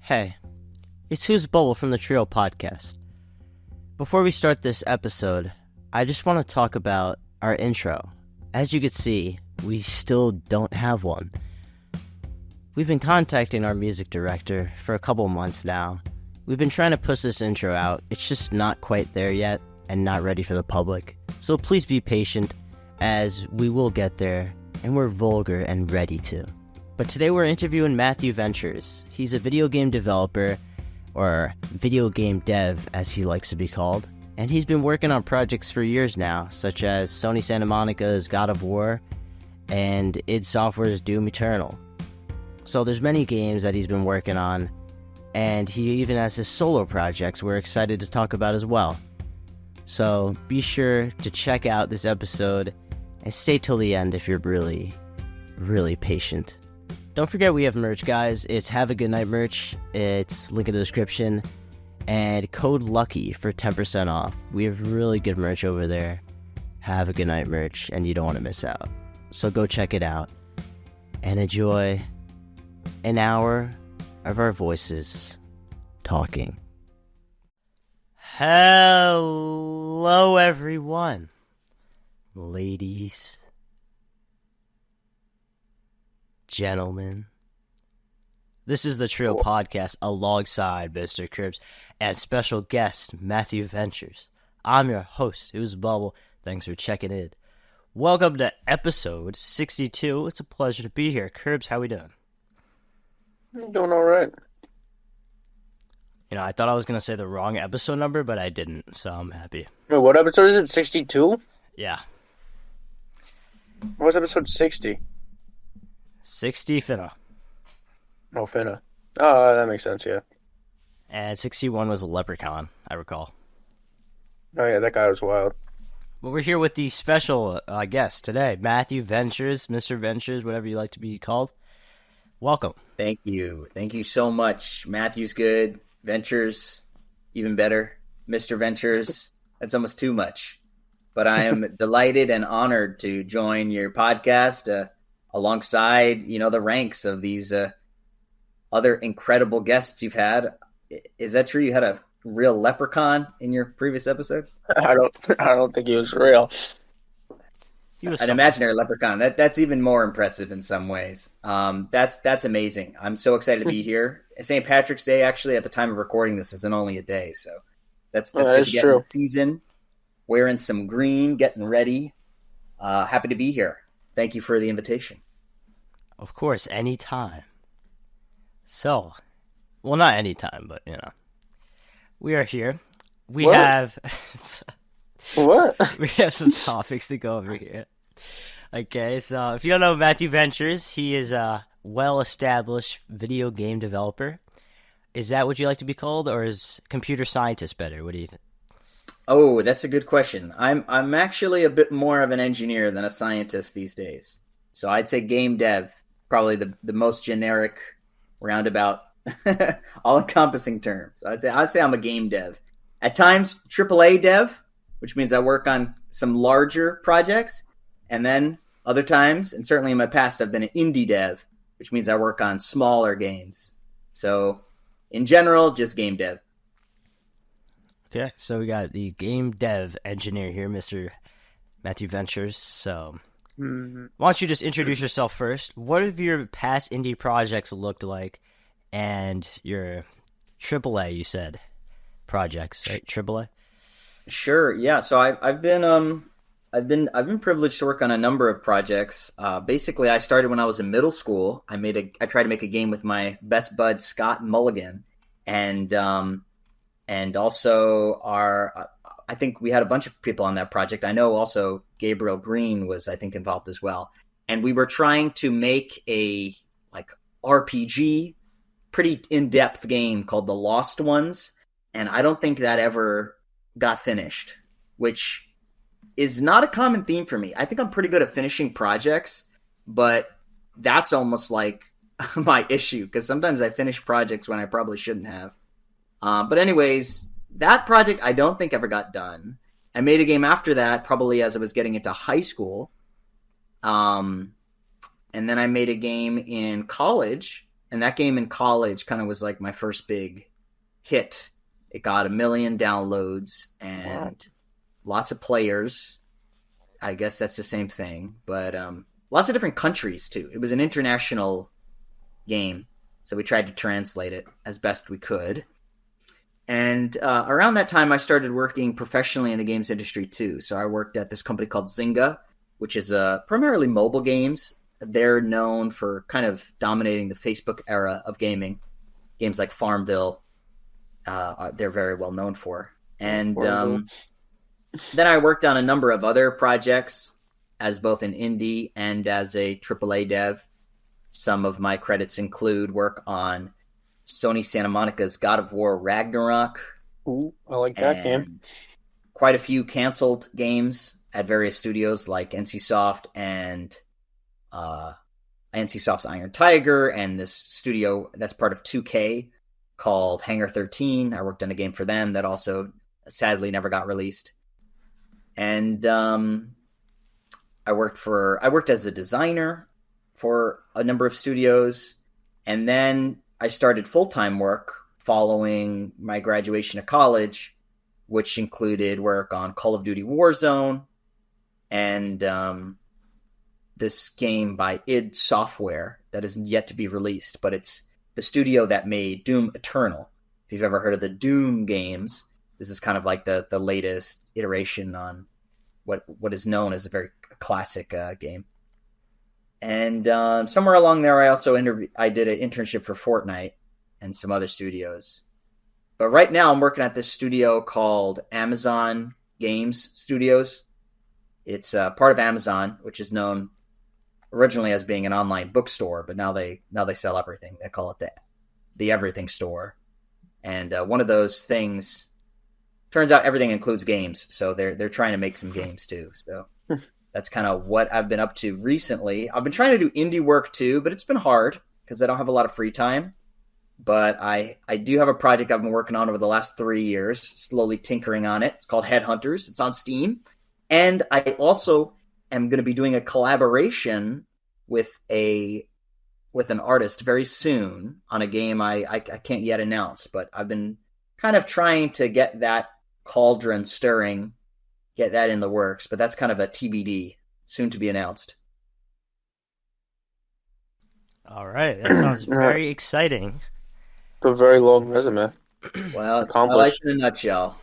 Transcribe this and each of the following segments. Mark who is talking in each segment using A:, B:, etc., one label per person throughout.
A: Hey, it's Who's Bubble from the Treeo podcast. Before we start this episode, I just want to talk about our intro. As you can see, we still don't have one. We've been contacting our music director for a couple months now. We've been trying to push this intro out. It's just not quite there yet and not ready for the public. So please be patient, as we will get there, and we're vulgar and ready to. But today we're interviewing MatthewVentures. He's a video game developer, or video game dev as he likes to be called, and he's been working on projects for years now, such as Sony Santa Monica's God of War and id Software's Doom Eternal. So there's many games that he's been working on, and he even has his solo projects we're excited to talk about as well. So be sure to check out this episode and stay till the end if you're really, really patient. Don't forget we have merch, guys. It's Have a Good Night merch. It's link in the description. And code LUCKY for 10% off. We have really good merch over there. Have a Good Night merch, and you don't want to miss out. So go check it out. And enjoy an hour of our voices talking. Hello, everyone. Ladies, gentlemen, this is the Treeo podcast alongside Mr. Cribbs and special guest MatthewVentures. I'm your host, Who's Bubble. Thanks for checking in. Welcome to episode 62. It's a pleasure to be here. Cribbs, how we doing?
B: I'm doing all right.
A: You know, I thought I was going to say the wrong episode number, but I didn't, so I'm happy.
B: Wait, what episode is it? 62?
A: Yeah.
B: What's episode 60?
A: 60 finna.
B: Oh, finna. Oh, that makes sense, yeah.
A: And 61 was a leprechaun, I recall.
B: Oh, yeah, that guy was wild.
A: But we're here with the special guest today, MatthewVentures, Mr. Ventures, whatever you like to be called. Welcome.
C: Thank you. Thank you so much. Matthew's good. Ventures, even better. Mr. Ventures, that's almost too much. But I am delighted and honored to join your podcast alongside, the ranks of these other incredible guests you've had. Is that true? You had a real leprechaun in your previous episode?
B: I don't think he was real.
C: An imaginary leprechaun. That's even more impressive in some ways. That's amazing. I'm so excited to be here. St. Patrick's Day, actually, at the time of recording this, isn't only a day, so that's good to get in the season. Wearing some green, getting ready. Happy to be here. Thank you for the invitation.
A: Of course, anytime. So, well, not anytime, but, we are here. We have...
B: What?
A: We have some topics to go over here. Okay, so if you don't know MatthewVentures, he is a well-established video game developer. Is that what you like to be called, or is computer scientist better? What do you think?
C: Oh, that's a good question. I'm actually a bit more of an engineer than a scientist these days. So I'd say game dev, probably the most generic, roundabout, all-encompassing term. So I'd say I'm a game dev. At times, AAA dev, which means I work on some larger projects. And then other times, and certainly in my past, I've been an indie dev, which means I work on smaller games. So in general, just game dev.
A: Okay, so we got the game dev engineer here, Mr. MatthewVentures. So why don't you just introduce yourself first? What have your past indie projects looked like, and your AAA, you said, projects, right? AAA? Sure.
C: Yeah. So I've been privileged to work on a number of projects. Basically, I started when I was in middle school. I tried to make a game with my best bud Scott Mulligan, and also I think we had a bunch of people on that project. I know also Gabriel Green was, I think, involved as well. And we were trying to make a RPG, pretty in-depth game called The Lost Ones. And I don't think that ever got finished, which is not a common theme for me. I think I'm pretty good at finishing projects, but that's almost like my issue, because sometimes I finish projects when I probably shouldn't have. But anyways, that project I don't think ever got done. I made a game after that, probably as I was getting into high school. And then I made a game in college, And that game in college kind of was like my first big hit. It got 1 million downloads and lots of players. I guess that's the same thing, but lots of different countries too. It was an international game, so we tried to translate it as best we could. And around that time, I started working professionally in the games industry too. So I worked at this company called Zynga, which is primarily mobile games. They're known for kind of dominating the Facebook era of gaming. Games like Farmville, they're very well known for. And then I worked on a number of other projects as both an indie and as a AAA dev. Some of my credits include work on Sony Santa Monica's God of War Ragnarok.
B: Ooh, I like that game.
C: Quite a few canceled games at various studios like NCSoft and NCSoft's Iron Tiger, and this studio that's part of 2K called Hangar 13. I worked on a game for them that also sadly never got released. And I worked as a designer for a number of studios, and then I started full-time work following my graduation of college, which included work on Call of Duty Warzone and this game by id Software that is yet to be released, but it's the studio that made Doom Eternal. If you've ever heard of the Doom games, this is kind of like the latest iteration on what is known as a very classic game. And somewhere along there, I also I did an internship for Fortnite and some other studios. But right now, I'm working at this studio called Amazon Games Studios. It's part of Amazon, which is known originally as being an online bookstore, but now they sell everything. They call it the Everything Store. And one of those things, turns out everything includes games, so they're trying to make some games too. So that's kind of what I've been up to recently. I've been trying to do indie work too, but it's been hard because I don't have a lot of free time. But I do have a project I've been working on over the last 3 years, slowly tinkering on it. It's called Headhunters. It's on Steam. And I also am going to be doing a collaboration with an artist very soon on a game I can't yet announce. But I've been kind of trying to get that cauldron stirring, get that in the works. But that's kind of a TBD, soon to be announced.
A: All right. That sounds very exciting.
B: A very long resume.
C: Well, it's my life in a nutshell.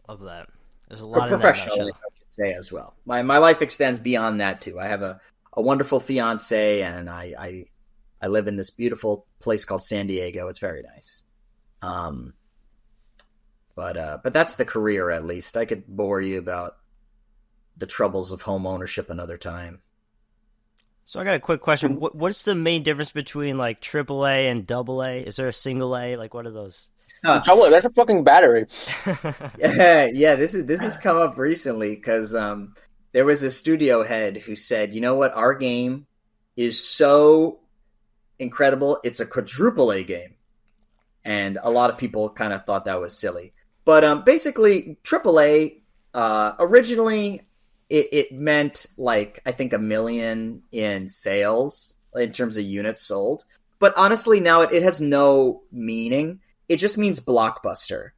A: Love that. There's a lot of
C: professionally, I should say as well. My life extends beyond that too. I have a wonderful fiance, and I live in this beautiful place called San Diego. It's very nice. But that's the career, at least. I could bore you about the troubles of home ownership another time.
A: So I got a quick question. What's the main difference between like AAA and AA? Is there a single A? Like, what are those?
B: That's a fucking battery.
C: Yeah. This has come up recently because there was a studio head who said, "You know what? Our game is so incredible. It's a quadruple A game," and a lot of people kind of thought that was silly. But basically, AAA originally. It meant like, I think 1 million in sales in terms of units sold. But honestly, now it has no meaning. It just means blockbuster.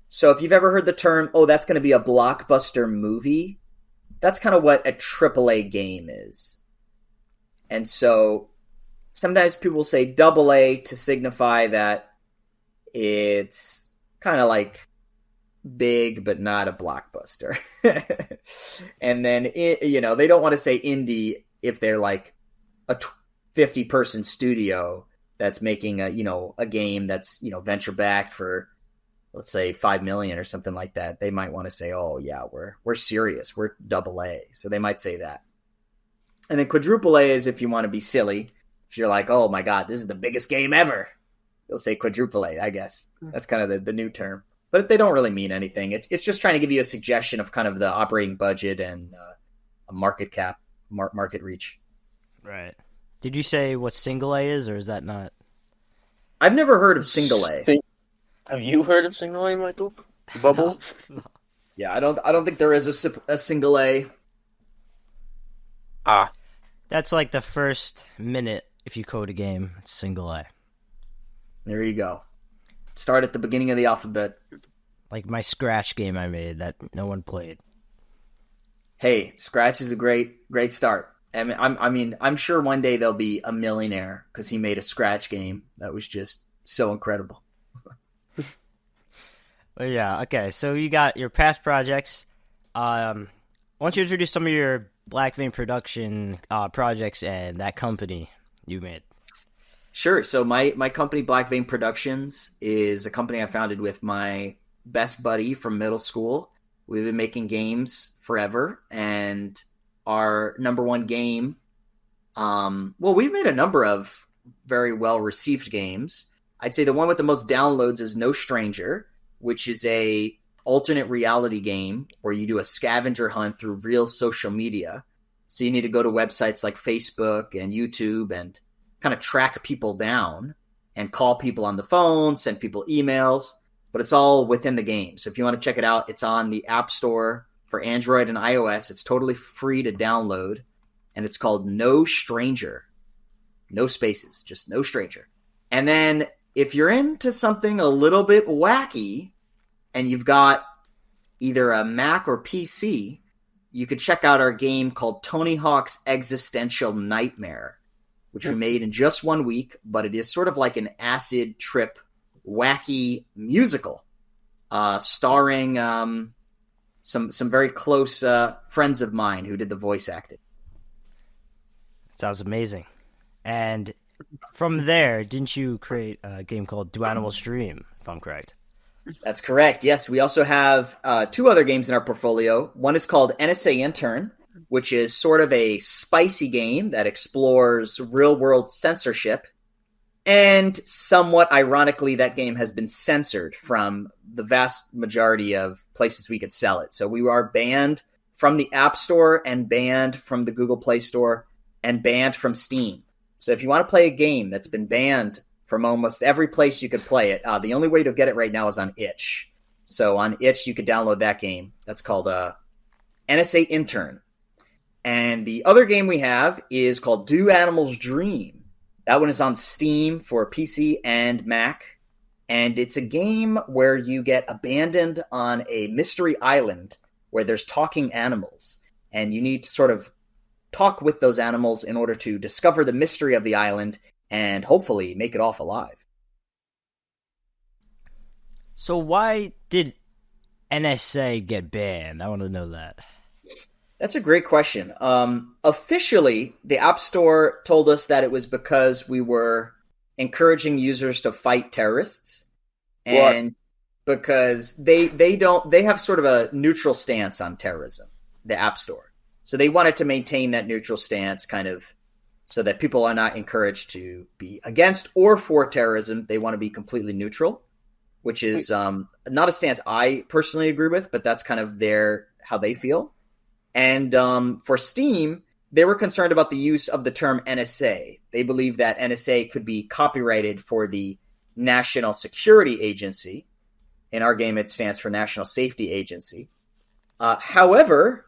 C: So if you've ever heard the term, oh, that's going to be a blockbuster movie, that's kind of what a AAA game is. And so sometimes people say AA to signify that it's kind of like big but not a blockbuster. And then they don't want to say indie if they're like a 50-person studio that's making a game that's venture backed for, let's say, 5 million or something like that. They might want to say, oh yeah, we're serious, we're AA. So they might say that. And then quadruple A is if you want to be silly. If you're like, oh my god, this is the biggest game ever, you'll say quadruple A, I guess. That's kind of the new term. But they don't really mean anything. It's just trying to give you a suggestion of kind of the operating budget and a market cap, market reach.
A: Right. Did you say what single A is, or is that not?
C: I've never heard of single A.
B: Have you heard of single A, Michael? Bubble?
A: No.
C: Yeah, I don't think there is a single A.
A: That's like the first minute if you code a game, it's single A.
C: There you go. Start at the beginning of the alphabet.
A: Like my Scratch game I made that no one played.
C: Hey, Scratch is a great start. I'm sure one day there'll be a millionaire because he made a Scratch game that was just so incredible.
A: Well, yeah, okay. So you got your past projects. Why don't you introduce some of your Black Vein production projects and that company you made?
C: Sure. So my company, Black Vein Productions, is a company I founded with my best buddy from middle school. We've been making games forever, and our number one game, we've made a number of very well-received games. I'd say the one with the most downloads is No Stranger, which is a alternate reality game where you do a scavenger hunt through real social media. So you need to go to websites like Facebook and YouTube and kind of track people down and call people on the phone, send people emails, but it's all within the game. So if you want to check it out, it's on the App Store for Android and iOS. It's totally free to download, and it's called No Stranger. No spaces, just No Stranger. And then if you're into something a little bit wacky and you've got either a Mac or PC, you could check out our game called Tony Hawk's Existential Nightmare, which we made in just 1 week, but it is sort of like an acid trip, wacky musical, starring some very close friends of mine who did the voice acting.
A: Sounds amazing. And from there, didn't you create a game called Do Animals Dream, if I'm correct?
C: That's correct. Yes, we also have 2 other games in our portfolio. One is called NSA Intern, which is sort of a spicy game that explores real-world censorship. And somewhat ironically, that game has been censored from the vast majority of places we could sell it. So we are banned from the App Store and banned from the Google Play Store and banned from Steam. So if you want to play a game that's been banned from almost every place you could play it, the only way to get it right now is on itch. So on itch, you could download that game. That's called NSA Intern. And the other game we have is called Do Animals Dream. That one is on Steam for PC and Mac. And it's a game where you get abandoned on a mystery island where there's talking animals. And you need to sort of talk with those animals in order to discover the mystery of the island and hopefully make it off alive.
A: So why did NSA get banned? I want to know that.
C: That's a great question. Officially, the App Store told us that it was because we were encouraging users to fight terrorists, and because they have sort of a neutral stance on terrorism, the App Store. So they wanted to maintain that neutral stance, kind of, so that people are not encouraged to be against or for terrorism. They want to be completely neutral, which is not a stance I personally agree with, but that's kind of how they feel. And for Steam, they were concerned about the use of the term NSA. They believe that NSA could be copyrighted for the National Security Agency. In our game, it stands for National Safety Agency. However,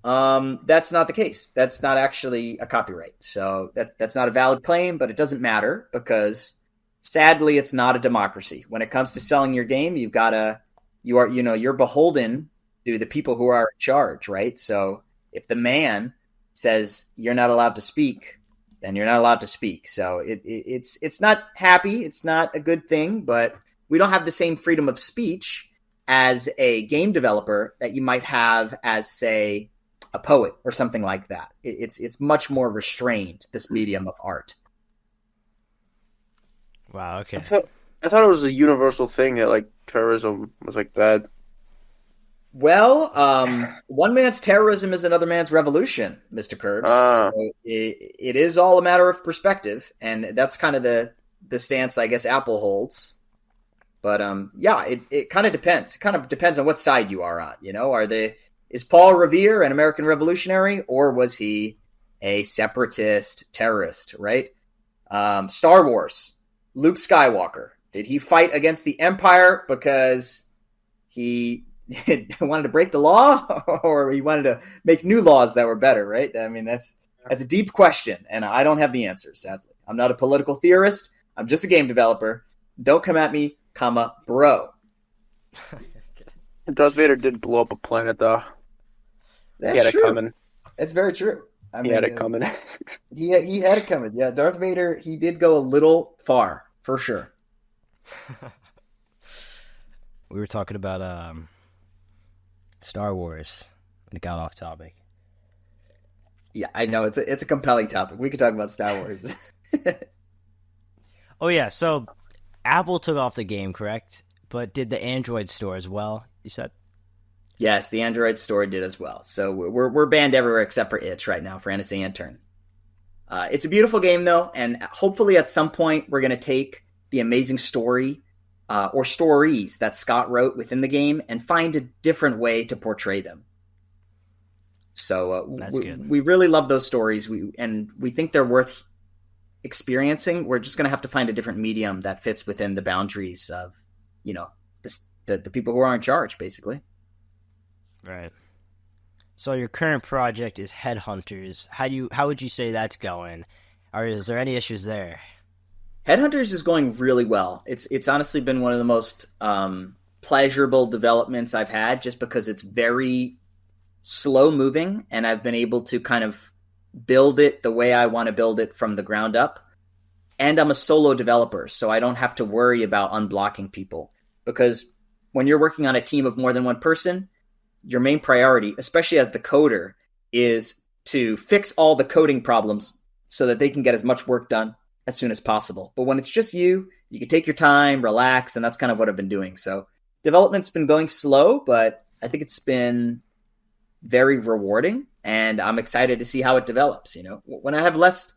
C: that's not the case. That's not actually a copyright. So that's not a valid claim, but it doesn't matter because sadly, it's not a democracy. When it comes to selling your game, you're beholden to the people who are in charge, right? So if the man says you're not allowed to speak, then you're not allowed to speak. So it's not happy. It's not a good thing, but we don't have the same freedom of speech as a game developer that you might have as, say, a poet or something like that. It's much more restrained, this medium of art.
A: Wow, okay.
B: I thought it was a universal thing that like terrorism was like bad.
C: Well, one man's terrorism is another man's revolution, Mr. Curbs. So it is all a matter of perspective, and that's kind of the stance I guess Apple holds. But yeah, it kind of depends. It kind of depends on what side you are on. You know, is Paul Revere an American revolutionary, or was he a separatist terrorist? Right? Star Wars, Luke Skywalker. Did he fight against the Empire because he wanted to break the law, or he wanted to make new laws that were better, right? I mean, that's That's a deep question, and I don't have the answer, sadly. I'm not a political theorist. I'm just a game developer. Don't come at me, bro.
B: Darth Vader did blow up a planet, though.
C: That's
B: he had
C: true.
B: it coming.
C: That's very true.
B: He had it coming.
C: He had it coming. Yeah, Darth Vader, he did go a little far, for sure.
A: We were talking about Star Wars, and it got off topic.
C: Yeah, I know. It's a compelling topic. We could talk about Star Wars.
A: Oh, yeah, so Apple took off the game, correct? But did the Android store as well, you said?
C: Yes, the Android store did as well. So we're banned everywhere except for itch right now for NSA Intern. It's a beautiful game, though, and hopefully at some point we're going to take the amazing story or stories that Scott wrote within the game and find a different way to portray them. So we really love those stories, and we think they're worth experiencing. We're just going to have to find a different medium that fits within the boundaries of, the people who are in charge, basically.
A: Right. So your current project is Headhunters. How would you say that's going? Or is there any issues there?
C: Headhunters is going really well. It's honestly been one of the most pleasurable developments I've had, just because it's very slow moving, and I've been able to kind of build it the way I want to build it from the ground up. And I'm a solo developer, so I don't have to worry about unblocking people. Because when you're working on a team of more than one person, your main priority, especially as the coder, is to fix all the coding problems so that they can get as much work done as soon as possible. But when it's just you can take your time, relax, and that's kind of what I've been doing. So development's been going slow, but I think it's been very rewarding, and I'm excited to see how it develops. When I have less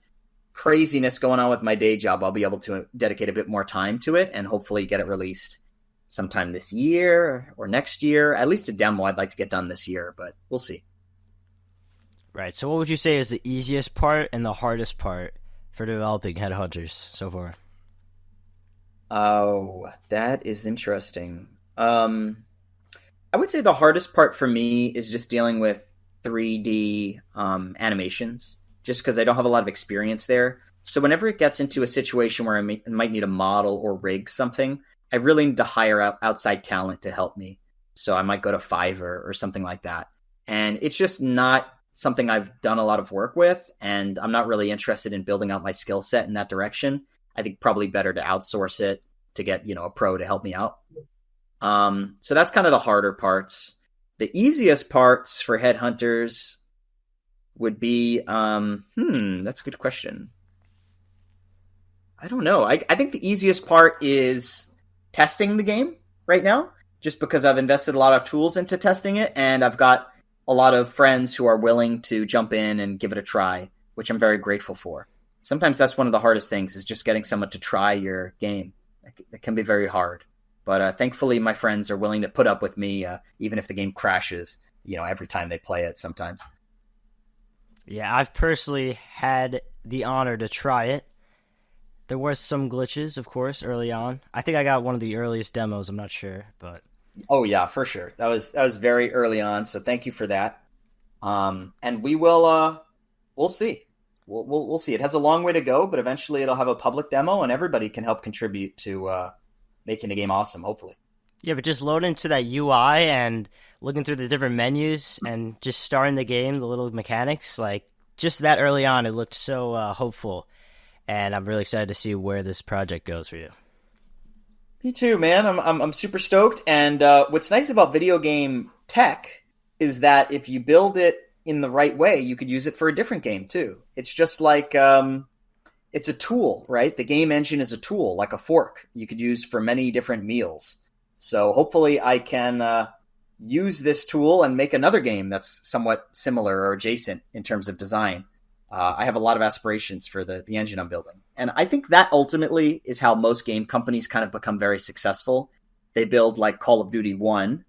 C: craziness going on with my day job, I'll be able to dedicate a bit more time to it and hopefully get it released sometime this year or next year. At least a demo I'd like to get done this year, but we'll see.
A: Right. So what would you say is the easiest part and the hardest part for developing Headhunters so far?
C: Oh, that is interesting. I would say the hardest part for me is just dealing with 3D animations, just because I don't have a lot of experience there. So whenever it gets into a situation where I might need a model or rig something, I really need to hire outside talent to help me. So I might go to Fiverr or something like that. And it's just not something I've done a lot of work with, and I'm not really interested in building out my skill set in that direction. I think probably better to outsource it to get, a pro to help me out. So that's kind of the harder parts. The easiest parts for Headhunters would be, that's a good question. I don't know. I think the easiest part is testing the game right now, just because I've invested a lot of tools into testing it, and I've got a lot of friends who are willing to jump in and give it a try, which I'm very grateful for. Sometimes that's one of the hardest things, is just getting someone to try your game. It can be very hard. But thankfully, my friends are willing to put up with me, even if the game crashes, every time they play it sometimes.
A: Yeah, I've personally had the honor to try it. There were some glitches, of course, early on. I think I got one of the earliest demos. I'm not sure, but
C: oh yeah, for sure. That was very early on. So thank you for that. And we will we'll see. We'll see. It has a long way to go, but eventually it'll have a public demo, and everybody can help contribute to making the game awesome. Hopefully.
A: Yeah, but just loading into that UI and looking through the different menus and just starting the game, the little mechanics, like just that early on, it looked so hopeful. And I'm really excited to see where this project goes for you.
C: Me too, man. I'm super stoked. And what's nice about video game tech is that if you build it in the right way, you could use it for a different game too. It's just like it's a tool, right? The game engine is a tool, like a fork you could use for many different meals. So hopefully I can use this tool and make another game that's somewhat similar or adjacent in terms of design. I have a lot of aspirations for the engine I'm building. And I think that ultimately is how most game companies kind of become very successful. They build like Call of Duty 1,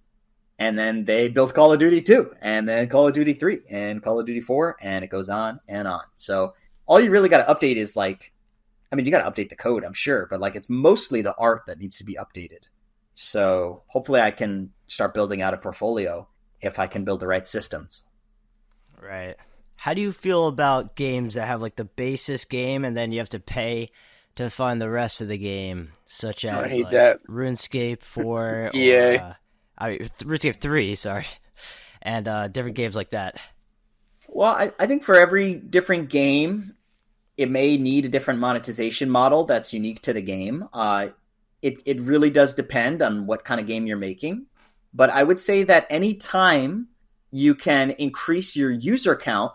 C: and then they build Call of Duty 2, and then Call of Duty 3, and Call of Duty 4, and it goes on and on. So all you really got to update is you got to update the code, I'm sure, but it's mostly the art that needs to be updated. So hopefully I can start building out a portfolio if I can build the right systems.
A: Right. How do you feel about games that have like the basis game and then you have to pay to find the rest of the game, such
B: I
A: as
B: hate
A: like
B: that.
A: RuneScape 4 or
B: EA.
A: RuneScape 3, sorry, and different games like that?
C: Well, I think for every different game, it may need a different monetization model that's unique to the game. It really does depend on what kind of game you're making. But I would say that any time you can increase your user count,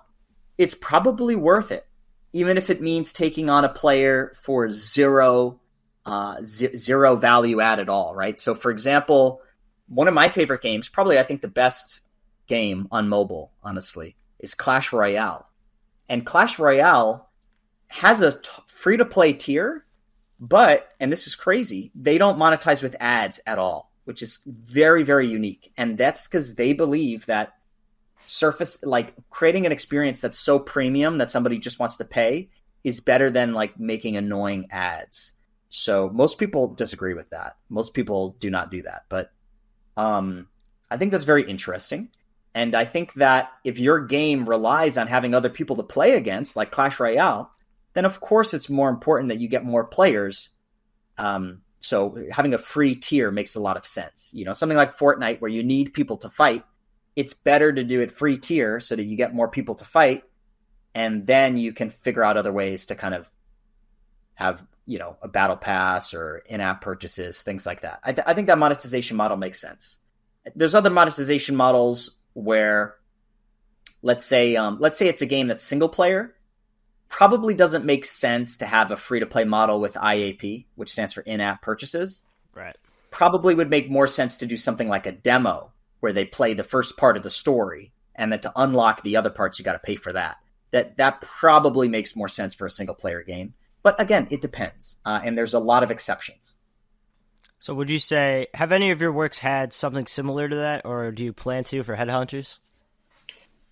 C: it's probably worth it, even if it means taking on a player for zero value add at all, right? So, for example, one of my favorite games, probably I think the best game on mobile, honestly, is Clash Royale. And Clash Royale has a free-to-play tier, but, and this is crazy, they don't monetize with ads at all, which is very, very unique. And that's because they believe that creating an experience that's so premium that somebody just wants to pay is better than like making annoying ads. So most people disagree with that. Most people do not do that. But I think that's very interesting. And I think that if your game relies on having other people to play against, like Clash Royale, then of course it's more important that you get more players. So having a free tier makes a lot of sense. You know, something like Fortnite where you need people to fight, it's better to do it free tier so that you get more people to fight, and then you can figure out other ways to kind of have, you know, a battle pass or in-app purchases, things like that. I think that monetization model makes sense. There's other monetization models where, let's say it's a game that's single player, probably doesn't make sense to have a free-to-play model with IAP, which stands for in-app purchases.
A: Right.
C: Probably would make more sense to do something like a demo where they play the first part of the story, and then to unlock the other parts, you got to pay for that. That probably makes more sense for a single-player game. But again, it depends, and there's a lot of exceptions.
A: So would you say, have any of your works had something similar to that, or do you plan to for Headhunters?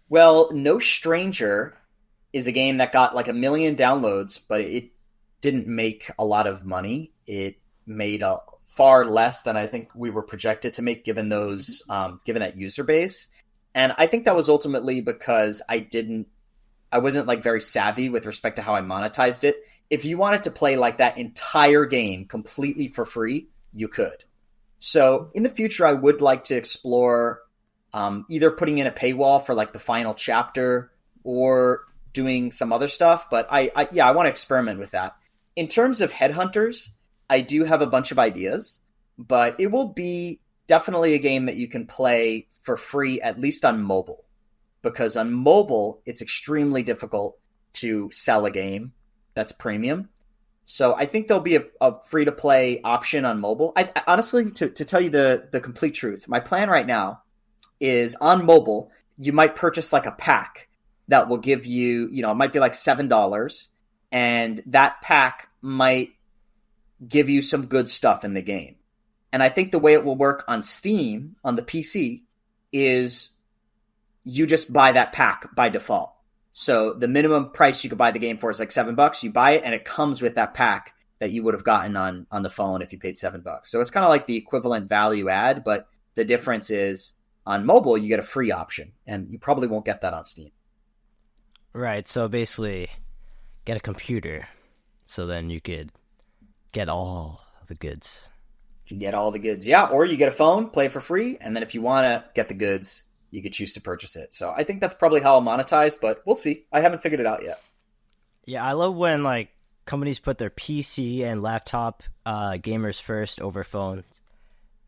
C: Well, No Stranger is a game that got like 1 million downloads, but it didn't make a lot of money. It made far less than I think we were projected to make given that user base. And I think that was ultimately because I wasn't like very savvy with respect to how I monetized it. If you wanted to play like that entire game completely for free, you could. So in the future, I would like to explore either putting in a paywall for like the final chapter or doing some other stuff. But I want to experiment with that. In terms of Headhunters, I do have a bunch of ideas, but it will be definitely a game that you can play for free, at least on mobile. Because on mobile, it's extremely difficult to sell a game that's premium. So I think there'll be a free-to-play option on mobile. I honestly, to tell you the complete truth, my plan right now is on mobile, you might purchase like a pack that will give you, it might be like $7, and that pack might give you some good stuff in the game. And I think the way it will work on Steam, on the PC, is you just buy that pack by default. So the minimum price you could buy the game for is like $7. You buy it, and it comes with that pack that you would have gotten on the phone if you paid $7. So it's kind of like the equivalent value add, but the difference is on mobile, you get a free option, and you probably won't get that on Steam.
A: Right, so basically get a computer, so then you could get all the goods.
C: You get all the goods, yeah, or you get a phone, play for free, and then if you want to get the goods, you could choose to purchase it. So I think that's probably how I'll monetize, but we'll see. I haven't figured it out yet.
A: Yeah, I love when like companies put their PC and laptop gamers first over phones,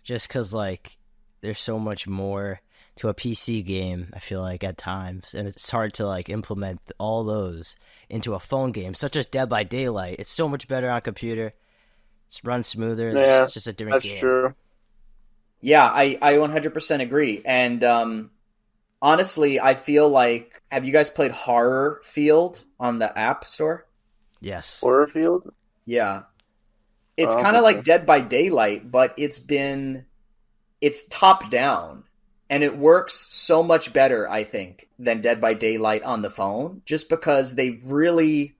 A: just because like there's so much more to a PC game, I feel like, at times, and it's hard to like implement all those into a phone game, such as Dead by Daylight. It's so much better on computer. It's runs smoother.
B: Yeah,
A: it's just a different game.
B: That's true.
C: Yeah, I 100% agree. And honestly, I feel like, have you guys played Horror Field on the App Store?
A: Yes.
B: Horror Field?
C: Yeah. It's kind of like Dead by Daylight, but it's top down. And it works so much better, I think, than Dead by Daylight on the phone, just because they've really,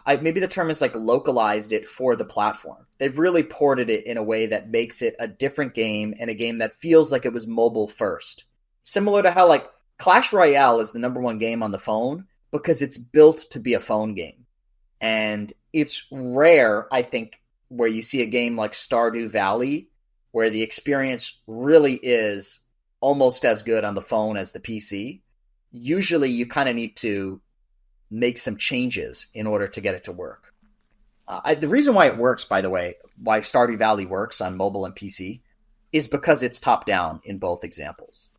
C: maybe the term is like localized it for the platform. They've really ported it in a way that makes it a different game, and a game that feels like it was mobile first. Similar to how like Clash Royale is the number one game on the phone because it's built to be a phone game. And it's rare, I think, where you see a game like Stardew Valley where the experience really is almost as good on the phone as the PC. Usually you kind of need to make some changes in order to get it to work. The reason why it works, by the way, why Stardew Valley works on mobile and PC, is because it's top-down in both examples.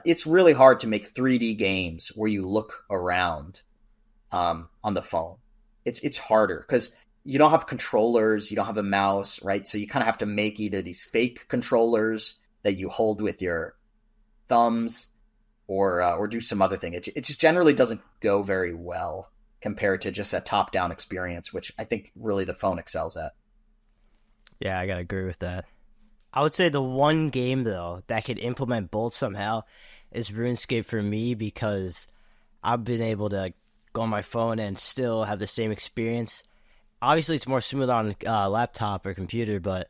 C: It's really hard to make 3D games where you look around on the phone. It's harder because you don't have controllers, you don't have a mouse, right? So you kind of have to make either these fake controllers that you hold with your thumbs or do some other thing. It just generally doesn't go very well compared to just a top-down experience, which I think really the phone excels at.
A: Yeah, I gotta agree with that. I would say the one game, though, that could implement both somehow is RuneScape for me, because I've been able to go on my phone and still have the same experience. Obviously, it's more smooth on laptop or computer, but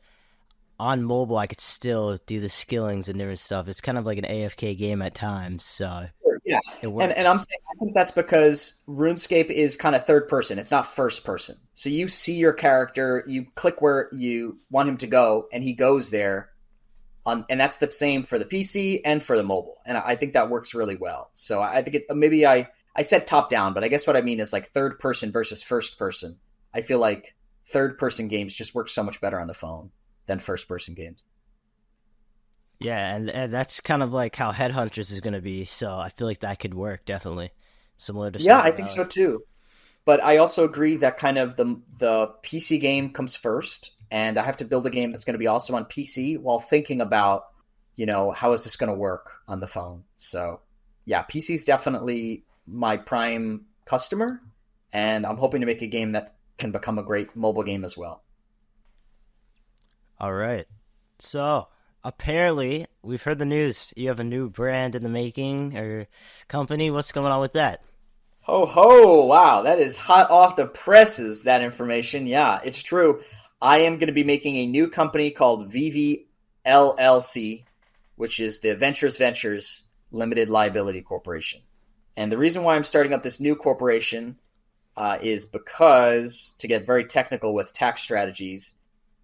A: on mobile, I could still do the skillings and different stuff. It's kind of like an AFK game at times, so
C: yeah.
A: it works.
C: And I'm saying I think that's because RuneScape is kind of third person. It's not first person. So you see your character, you click where you want him to go, and he goes there. And that's the same for the PC and for the mobile. And I think that works really well. So I think maybe I said top down, but I guess what I mean is like third person versus first person. I feel like third person games just work so much better on the phone than first person games.
A: Yeah, and that's kind of like how Headhunters is going to be, so I feel like that could work, definitely. Similar to
C: Yeah, I think so too. But I also agree that kind of the PC game comes first, and I have to build a game that's going to be also on PC while thinking about, how is this going to work on the phone? So, yeah, PC is definitely my prime customer, and I'm hoping to make a game that can become a great mobile game as well.
A: All right. So, apparently, we've heard the news. You have a new brand in the making, or company. What's going on with that?
C: Ho ho! Wow, that is hot off the presses, that information. Yeah, it's true. I am going to be making a new company called VVLLC, which is the Ventures Limited Liability Corporation. And the reason why I'm starting up this new corporation is because, to get very technical with tax strategies,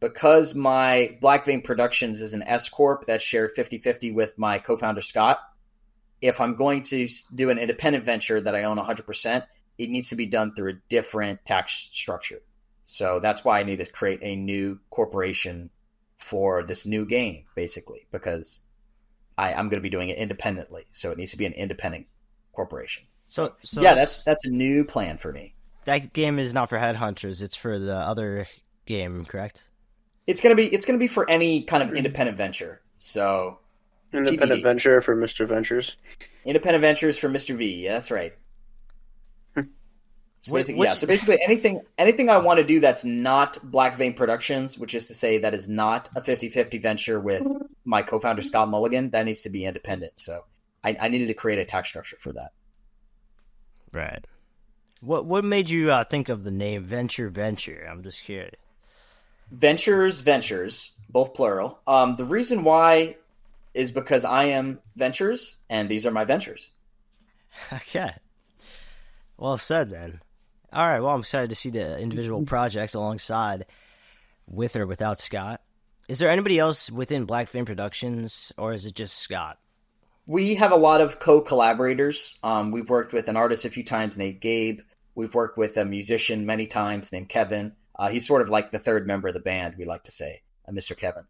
C: because my Black Vein Productions is an S-Corp that's shared 50-50 with my co-founder, Scott, if I'm going to do an independent venture that I own 100%, it needs to be done through a different tax structure. So that's why I need to create a new corporation for this new game, basically, because I'm going to be doing it independently. So it needs to be an independent corporation. So yeah, that's a new plan for me.
A: That game is not for Headhunters; it's for the other game, correct?
C: It's gonna be for any kind of independent venture. So
B: independent
C: TBD.
B: venture for Mr. Ventures.
C: Independent ventures for Mr. V. Yeah, that's right. So basically anything I want to do that's not Black Vein Productions, which is to say that is not a 50-50 venture with my co-founder Scott Mulligan, that needs to be independent. So I needed to create a tax structure for that.
A: Right. What made you think of the name Venture? I'm just curious.
C: Ventures, both plural. The reason why is because I am Ventures, and these are my ventures.
A: Okay. Well said, then. All right, well, I'm excited to see the individual projects alongside, with or without Scott. Is there anybody else within Black Vein Productions, or is it just Scott?
C: We have a lot of co-collaborators. We've worked with an artist a few times named Gabe. We've worked with a musician many times named Kevin. He's sort of like the third member of the band, we like to say, Mr. Kevin.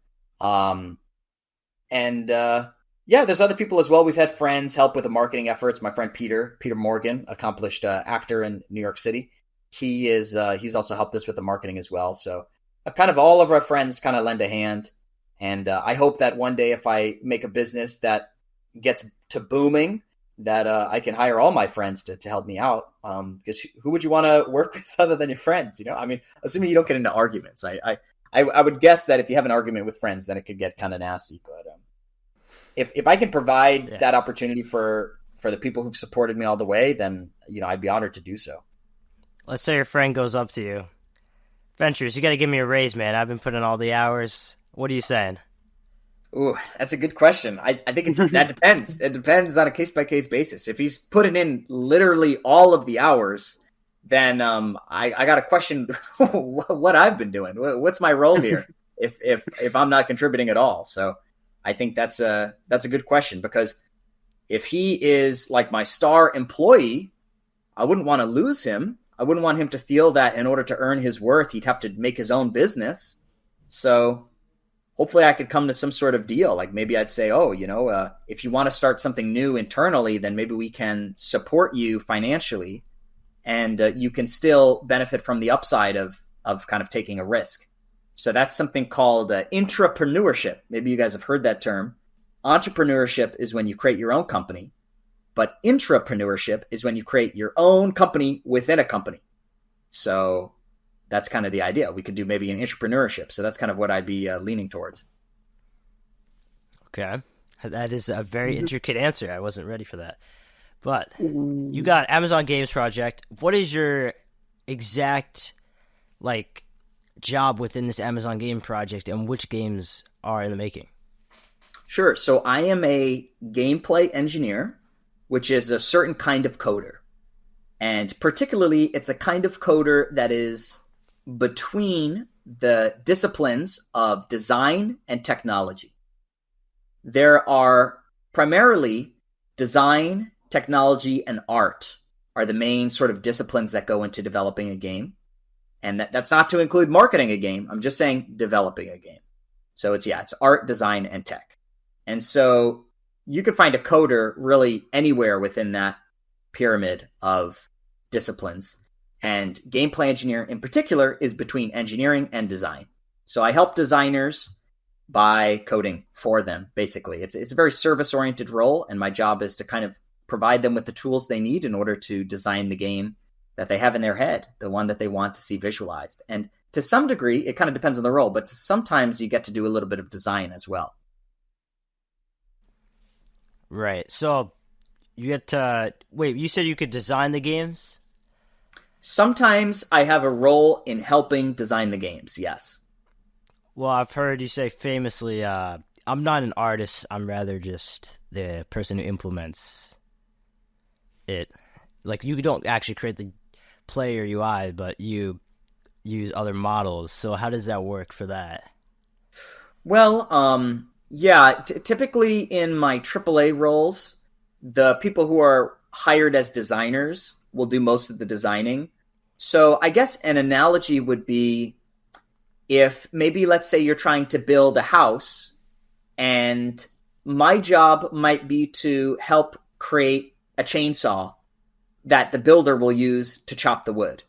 C: Yeah, there's other people as well. We've had friends help with the marketing efforts. My friend Peter Morgan, accomplished actor in New York City. He's also helped us with the marketing as well. So kind of all of our friends kind of lend a hand. And I hope that one day if I make a business that gets to booming, that I can hire all my friends to help me out. Because who would you want to work with other than your friends? I mean, assuming you don't get into arguments. I would guess that if you have an argument with friends, then it could get kind of nasty. But if I can provide that opportunity for the people who've supported me all the way, then I'd be honored to do so.
A: Let's say your friend goes up to you, Ventures, you got to give me a raise, man. I've been putting in all the hours. What are you saying?
C: Ooh, that's a good question. I think that depends. It depends on a case-by-case basis. If he's putting in literally all of the hours, then I got to question what I've been doing. What's my role here if I'm not contributing at all? So I think that's a good question, because if he is like my star employee, I wouldn't want to lose him. I wouldn't want him to feel that in order to earn his worth, he'd have to make his own business. So hopefully I could come to some sort of deal. Like maybe I'd say, if you want to start something new internally, then maybe we can support you financially, and you can still benefit from the upside of kind of taking a risk. So that's something called intrapreneurship. Maybe you guys have heard that term. Entrepreneurship is when you create your own company, but intrapreneurship is when you create your own company within a company. So that's kind of the idea. We could do maybe an intrapreneurship. So that's kind of what I'd be leaning towards.
A: Okay. That is a very intricate answer. I wasn't ready for that. But you got Amazon Games Project. What is your exact job within this Amazon Game Project, and which games are in the making?
C: Sure. So I am a gameplay engineer, which is a certain kind of coder. And particularly, it's a kind of coder that is between the disciplines of design and technology. There are primarily design, technology, and art are the main sort of disciplines that go into developing a game. And that's not to include marketing a game. I'm just saying developing a game. So it's art, design, and tech. And so you could find a coder really anywhere within that pyramid of disciplines. And gameplay engineer in particular is between engineering and design. So I help designers by coding for them, basically. It's a very service-oriented role, and my job is to kind of provide them with the tools they need in order to design the game that they have in their head, the one that they want to see visualized. And to some degree, it kind of depends on the role, but sometimes you get to do a little bit of design as well.
A: Right. So you get to... Wait, you said you could design the games?
C: Sometimes I have a role in helping design the games, yes.
A: Well, I've heard you say famously, I'm not an artist, I'm rather just the person who implements it. Like, you don't actually create the player UI, but you use other models. So how does that work for that?
C: Well, typically in my AAA roles, the people who are hired as designers will do most of the designing. So I guess an analogy would be if maybe, let's say, you're trying to build a house, and my job might be to help create a chainsaw that the builder will use to chop the wood.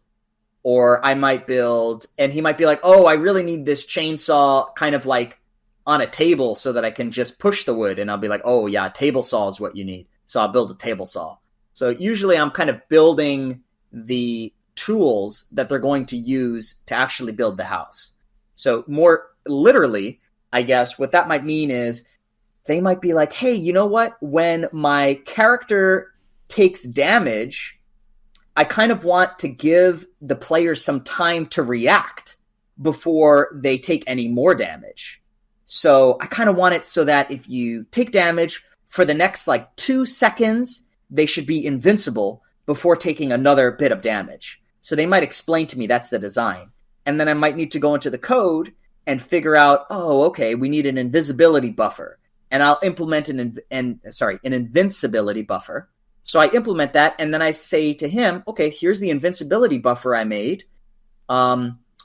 C: Or I might build, and he might be like, oh, I really need this chainsaw kind of like on a table so that I can just push the wood. And I'll be like, oh yeah, table saw is what you need. So I'll build a table saw. So usually I'm kind of building the tools that they're going to use to actually build the house. So more literally, I guess what that might mean is they might be like, hey, you know what? When my character takes damage, I kind of want to give the player some time to react before they take any more damage. So I kind of want it so that if you take damage for the next 2 seconds, they should be invincible before taking another bit of damage. So they might explain to me that's the design. And then I might need to go into the code and figure out, oh, okay, we need an invisibility buffer. And I'll implement an invincibility buffer. So I implement that, and then I say to him, okay, here's the invincibility buffer I made.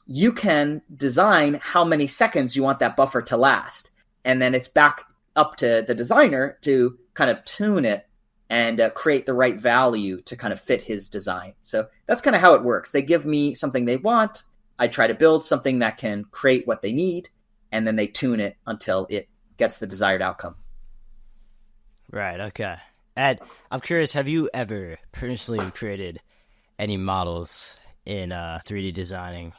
C: You can design how many seconds you want that buffer to last. And then it's back up to the designer to kind of tune it and create the right value to kind of fit his design. So that's kind of how it works. They give me something they want. I try to build something that can create what they need, and then they tune it until it gets the desired outcome.
A: Right, okay. Ed, I'm curious, have you ever personally created any models in 3D designing?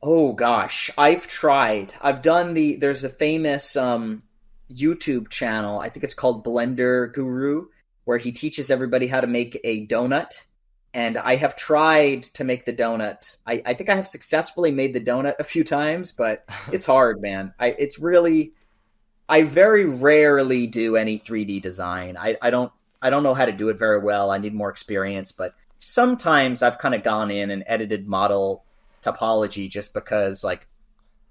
C: Oh gosh, I've tried. I've done there's a famous YouTube channel, I think it's called Blender Guru, where he teaches everybody how to make a donut. And I have tried to make the donut. I think I have successfully made the donut a few times, but it's hard, man. It's really, I very rarely do any 3D design. I don't know how to do it very well. I need more experience, but sometimes I've kind of gone in and edited model topology just because, like,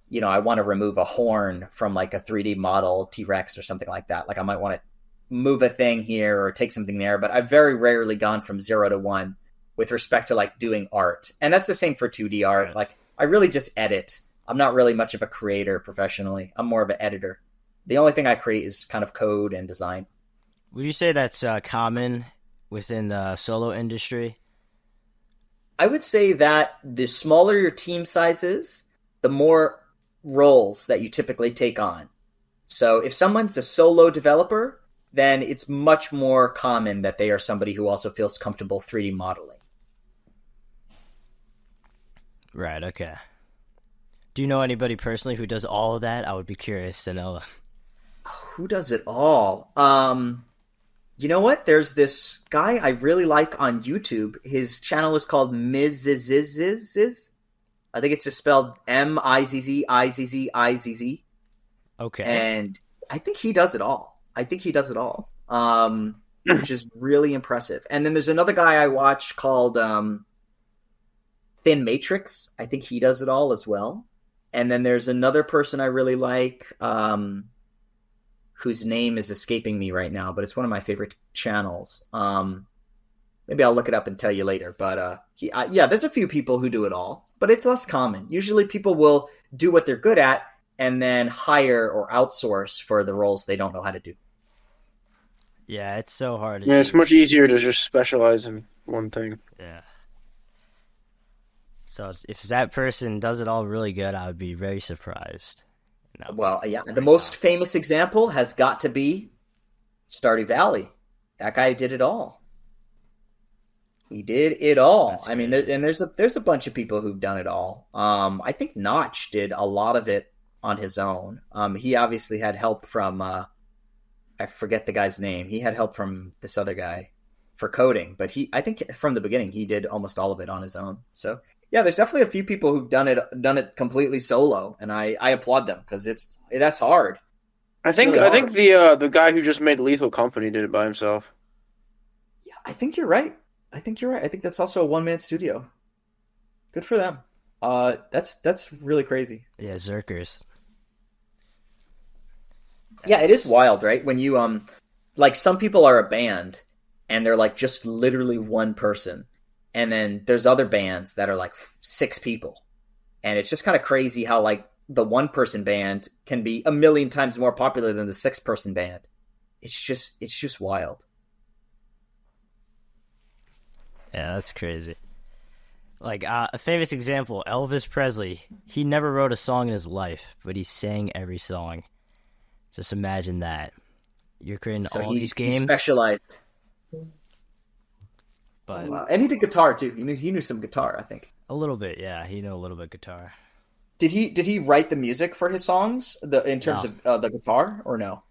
C: you know, I want to remove a horn from like a 3D model T-Rex or something like that. Like I might want to move a thing here or take something there, but I've very rarely gone from 0 to 1 with respect to like doing art. And that's the same for 2D art.
A: Right.
C: Like I really just edit. I'm not really much of a creator professionally. I'm more of an editor. The only thing I create is kind of code and design.
A: Would you say that's common within the solo industry?
C: I would say that the smaller your team size is, the more roles that you typically take on. So if someone's a solo developer, then it's much more common that they are somebody who also feels comfortable 3D modeling.
A: Right, okay. Do you know anybody personally who does all of that? I would be curious to know.
C: Who does it all? You know what? There's this guy I really like on YouTube. His channel is called Mizziz. I think it's just spelled Mizzizizz.
A: Okay.
C: And I think he does it all. Which is really impressive. And then there's another guy I watch called Thin Matrix. I think he does it all as well. And then there's another person I really like, whose name is escaping me right now, but it's one of my favorite channels. Maybe I'll look it up and tell you later. But yeah, there's a few people who do it all, but it's less common. Usually people will do what they're good at and then hire or outsource for the roles they don't know how to do.
A: Yeah, it's so hard to
B: Yeah,
A: do.
B: it's much easier to just specialize in one thing.
A: Yeah. So if that person does it all really good, I would be very surprised. No.
C: Well, yeah, the most famous example has got to be Stardew Valley. That guy did it all. He did it all.
A: That's
C: I mean,
A: crazy.
C: there's a bunch of people who've done it all. I think Notch did a lot of it on his own. He obviously had help from I forget the guy's name. He had help from this other guy for coding, but I think from the beginning he did almost all of it on his own. So yeah, there's definitely a few people who've done it completely solo, and I applaud them because that's hard.
B: I think
C: really
B: I think the guy who just made Lethal Company did it by himself.
C: Yeah, I think you're right. I think that's also a one-man studio. Good for them. That's really crazy.
A: Yeah, Zerkers.
C: Yeah, it is wild, right? When you like some people are a band and they're like just literally one person. And then there's other bands that are like 6 people. And it's just kind of crazy how like the one-person band can be a million times more popular than the 6-person band. It's just wild.
A: Yeah, that's crazy. Like a famous example, Elvis Presley. He never wrote a song in his life, but he sang every song. Just imagine that. You're creating
C: So
A: all these
C: he
A: games,
C: specialized.
A: but
C: And he did guitar too. He knew some guitar, I think.
A: a little bit, yeah. He knew a little bit guitar.
C: Did he write the music for his songs? In terms of the guitar, or no?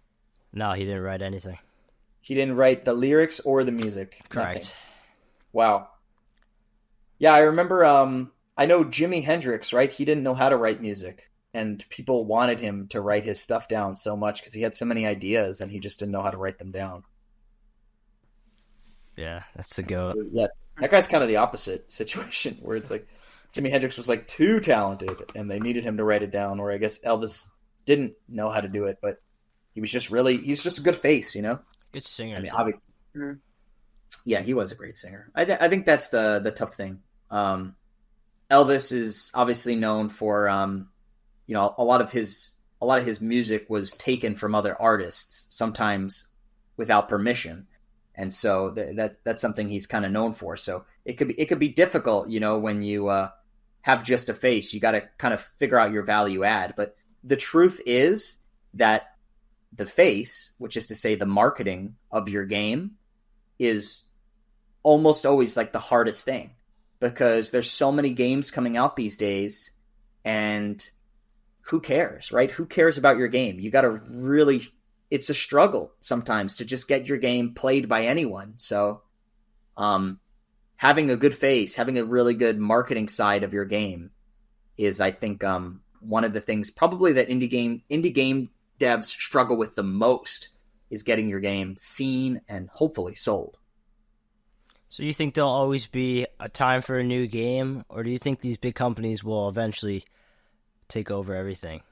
A: No, he didn't write anything.
C: He didn't write the lyrics or the music.
A: Correct.
C: Nothing. Wow. Yeah, I remember. I know Jimi Hendrix, right? He didn't know how to write music, and people wanted him to write his stuff down so much because he had so many ideas, and he just didn't know how to write them down.
A: Yeah, that's the goat.
C: Yeah, that guy's kind of the opposite situation, where it's like Jimi Hendrix was like too talented, and they needed him to write it down. Or I guess Elvis didn't know how to do it, but he's just a good face, you know.
A: Good singer.
C: I mean,
A: too.
C: obviously, yeah, he was a great singer. I think that's the tough thing. Elvis is obviously known for a lot of his music was taken from other artists, sometimes without permission, and so that's something he's kind of known for. So it could be difficult, when you have just a face. You got to kind of figure out your value add. But the truth is that the face, which is to say the marketing of your game, is almost always like the hardest thing, because there's so many games coming out these days, and who cares, right? Who cares about your game? You got to really, it's a struggle sometimes to just get your game played by anyone. So, having a good face, having a really good marketing side of your game is, I think, one of the things probably that indie game devs struggle with the most is getting your game seen and hopefully sold.
A: So you think there'll always be a time for a new game, or do you think these big companies will eventually take over everything?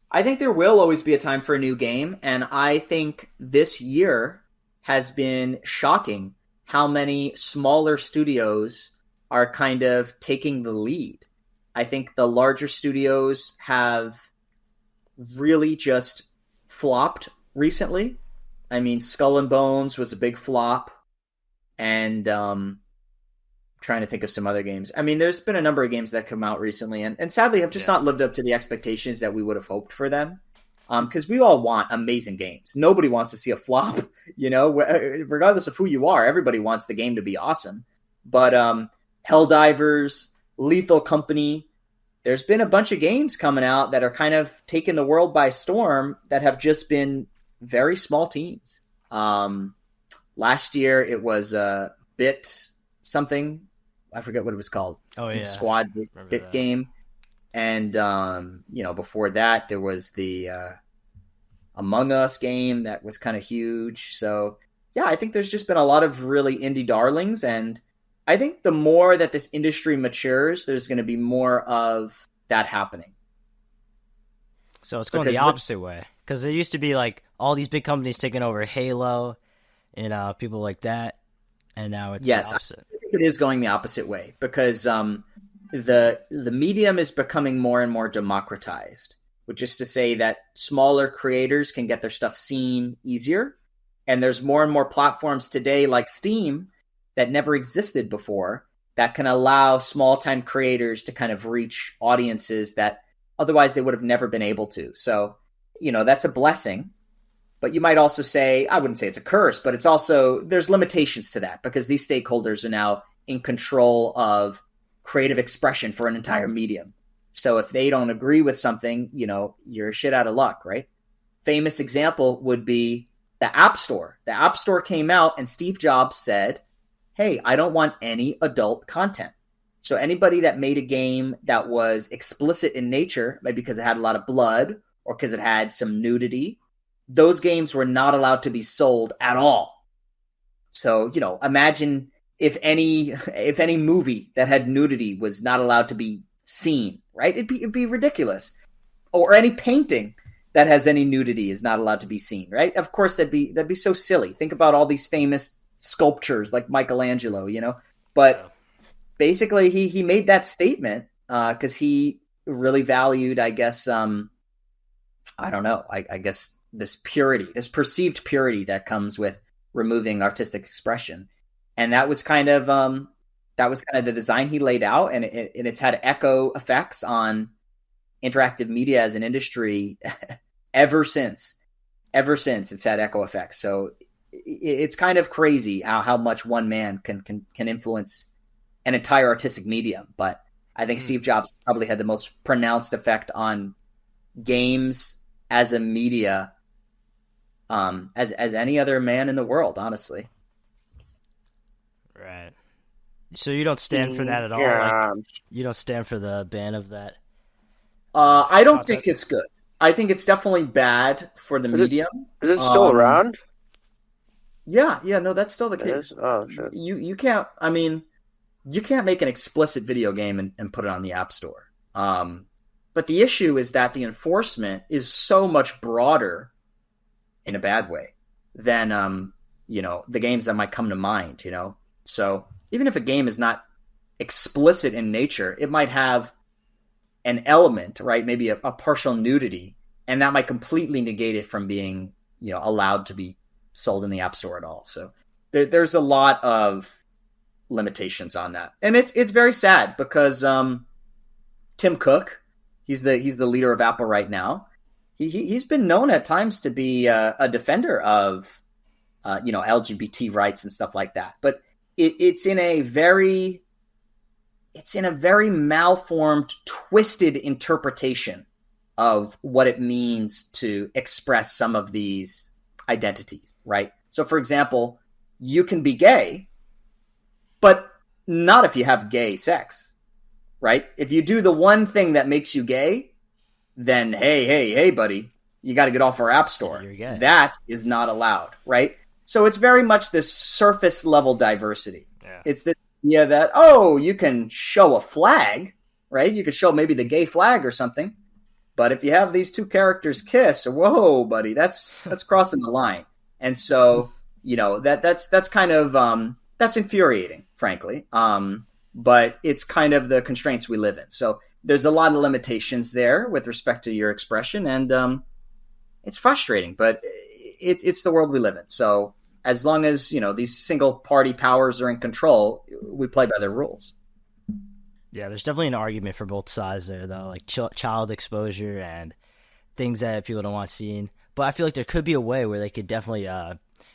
C: I think there will always be a time for a new game, and I think this year has been shocking how many smaller studios are kind of taking the lead. I think the larger studios have really just flopped recently. I mean, Skull and Bones was a big flop, and trying to think of some other games. I mean, there's been a number of games that come out recently, and sadly have just not lived up to the expectations that we would have hoped for them. Because we all want amazing games. Nobody wants to see a flop, regardless of who you are. Everybody wants the game to be awesome. But Helldivers, Lethal Company, there's been a bunch of games coming out that are kind of taking the world by storm that have just been very small teams. Last year it was Bit something. I forget what it was called. Squad Bit game. And, before that, there was the Among Us game that was kind of huge. So, yeah, I think there's just been a lot of really indie darlings. And I think the more that this industry matures, there's going to be more of that happening.
A: So it's going the opposite way. Because there used to be, like, all these big companies taking over Halo and people like that. And now it's the opposite.
C: I think it is going the opposite way. Because the medium is becoming more and more democratized, which is to say that smaller creators can get their stuff seen easier. And there's more and more platforms today like Steam that never existed before that can allow small-time creators to kind of reach audiences that otherwise they would have never been able to. So, that's a blessing. But you might also say, I wouldn't say it's a curse, but it's also, there's limitations to that because these stakeholders are now in control of creative expression for an entire medium. So if they don't agree with something, you're shit out of luck, right? Famous example would be the App Store. The App Store came out and Steve Jobs said, hey, I don't want any adult content. So anybody that made a game that was explicit in nature, maybe because it had a lot of blood or because it had some nudity, those games were not allowed to be sold at all. So, imagine if any movie that had nudity was not allowed to be seen, right? It'd be ridiculous. Or any painting that has any nudity is not allowed to be seen, right? Of course, that'd be so silly. Think about all these famous sculptures like Michelangelo, But basically, he made that statement because he really valued, I guess, I don't know, I guess this purity, this perceived purity that comes with removing artistic expression. And that was kind of the design he laid out, and it's had echo effects on interactive media as an industry ever since it's had echo effects. So it's kind of crazy how much one man can influence an entire artistic medium. But I think Steve Jobs probably had the most pronounced effect on games as a media as any other man in the world, honestly.
A: Right. So you don't stand for that at all?
B: Yeah.
A: Like, you don't stand for the ban of that?
C: I don't think it's good. I think it's definitely bad for the medium.
B: Is it still around?
C: Yeah, no, that's still the case.
B: Oh, shit.
C: You can't, you can't make an explicit video game and put it on the App Store. But the issue is that the enforcement is so much broader, in a bad way, than, the games that might come to mind, So even if a game is not explicit in nature, it might have an element, right? Maybe a partial nudity, and that might completely negate it from being, allowed to be sold in the App Store at all. So there's a lot of limitations on that, and it's very sad because Tim Cook, he's the leader of Apple right now. He's been known at times to be a defender of LGBT rights and stuff like that, but it's in a very malformed, twisted interpretation of what it means to express some of these identities, right? So, for example, you can be gay, but not if you have gay sex, right? If you do the one thing that makes you gay, then hey, buddy, you got to get off our app store. That is not allowed, right? So it's very much this surface level diversity.
D: Yeah.
C: It's the idea that, you can show a flag, right? You could show maybe the gay flag or something. But if you have these two characters kiss, whoa, buddy, that's crossing the line. And so, that's kind of that's infuriating, frankly. But it's kind of the constraints we live in. So there's a lot of limitations there with respect to your expression, and it's frustrating, but it's the world we live in. So as long as these single party powers are in control, we play by their rules.
A: Yeah, there's definitely an argument for both sides there, though, like child exposure and things that people don't want seen. But I feel like there could be a way where they could definitely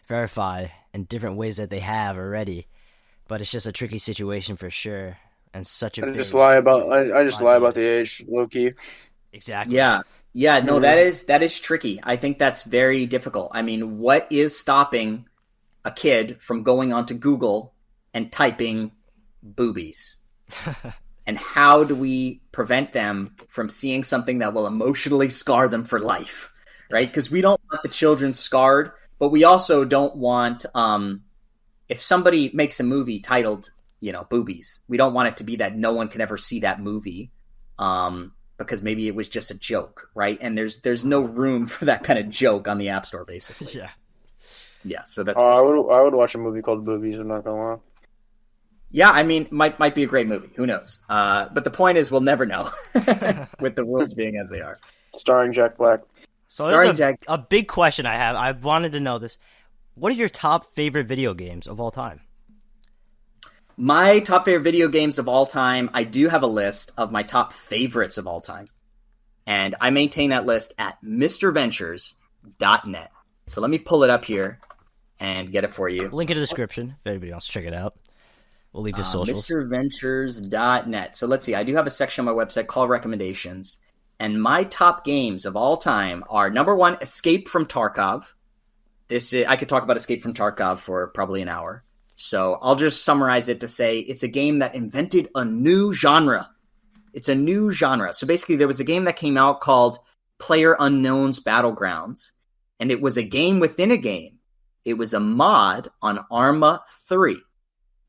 A: verify in different ways that they have already. But it's just a tricky situation for sure, and such a
B: I
A: big...
B: just lie about the age, low key.
A: Exactly.
C: Yeah. No, that is tricky. I think that's very difficult. I mean, what is stopping a kid from going onto Google and typing boobies? And how do we prevent them from seeing something that will emotionally scar them for life, right? Because we don't want the children scarred, but we also don't want, if somebody makes a movie titled, boobies, we don't want it to be that no one can ever see that movie, because maybe it was just a joke, right? And there's no room for that kind of joke on the App Store, basically. Yeah. So that's.
B: I would watch a movie called Boobies. I'm not gonna lie.
C: Yeah, I mean, might be a great movie. Who knows? But the point is, we'll never know with the rules being as they are.
B: Starring Jack Black.
A: So there's a big question I have. I wanted to know this. What are your top favorite video games of all time?
C: My top favorite video games of all time, I do have a list of my top favorites of all time. And I maintain that list at matthewventures.net. So let me pull it up here and get it for you.
A: Link in the description if anybody wants to check it out. We'll leave your socials.
C: MrVentures.net. So let's see. I do have a section on my website called Recommendations. And my top games of all time are, number one, Escape from Tarkov. I could talk about Escape from Tarkov for probably an hour. So I'll just summarize it to say it's a game that invented a new genre. It's a new genre. So basically there was a game that came out called PlayerUnknown's Battlegrounds. And it was a game within a game. It was a mod on Arma 3.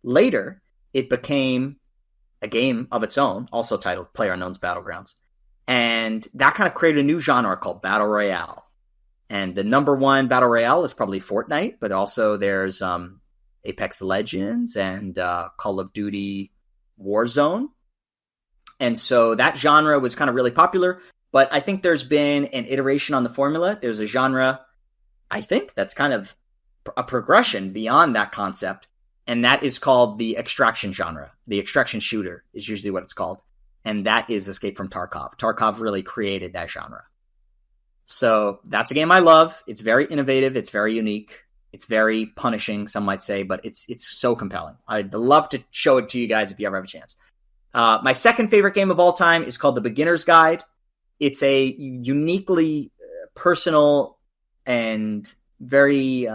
C: Later, it became a game of its own, also titled PlayerUnknown's Battlegrounds. And that kind of created a new genre called Battle Royale. And the number one Battle Royale is probably Fortnite, but also there's Apex Legends and Call of Duty Warzone. And so that genre was kind of really popular, but I think there's been an iteration on the formula. There's a genre, I think, that's kind of a progression beyond that concept. And that is called the extraction genre. The extraction shooter is usually what it's called. And that is Escape from Tarkov. Tarkov really created that genre. So that's a game I love. It's very innovative. It's very unique. It's very punishing, some might say, but it's so compelling. I'd love to show it to you guys if you ever have a chance. My second favorite game of all time is called The Beginner's Guide. It's a uniquely personal and very...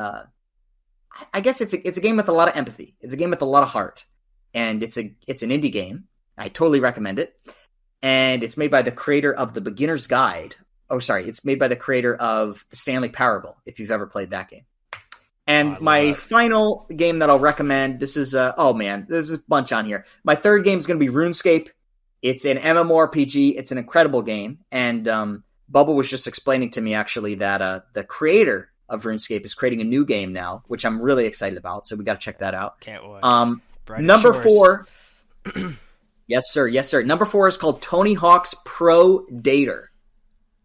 C: I guess it's a game with a lot of empathy. It's a game with a lot of heart, and it's an indie game. I totally recommend it. And it's made by the creator of The Beginner's Guide. Oh, sorry, it's made by the creator of The Stanley Parable, if you've ever played that game. And my final game that I'll recommend, this is there's a bunch on here. My third game is going to be RuneScape. It's an MMORPG. It's an incredible game, and Bubba was just explaining to me actually that the creator of RuneScape is creating a new game now, which I'm really excited about. So we got to check that out.
A: Can't wait.
C: Number 4. Yes, sir. Number 4 is called Tony Hawk's Pro Dater.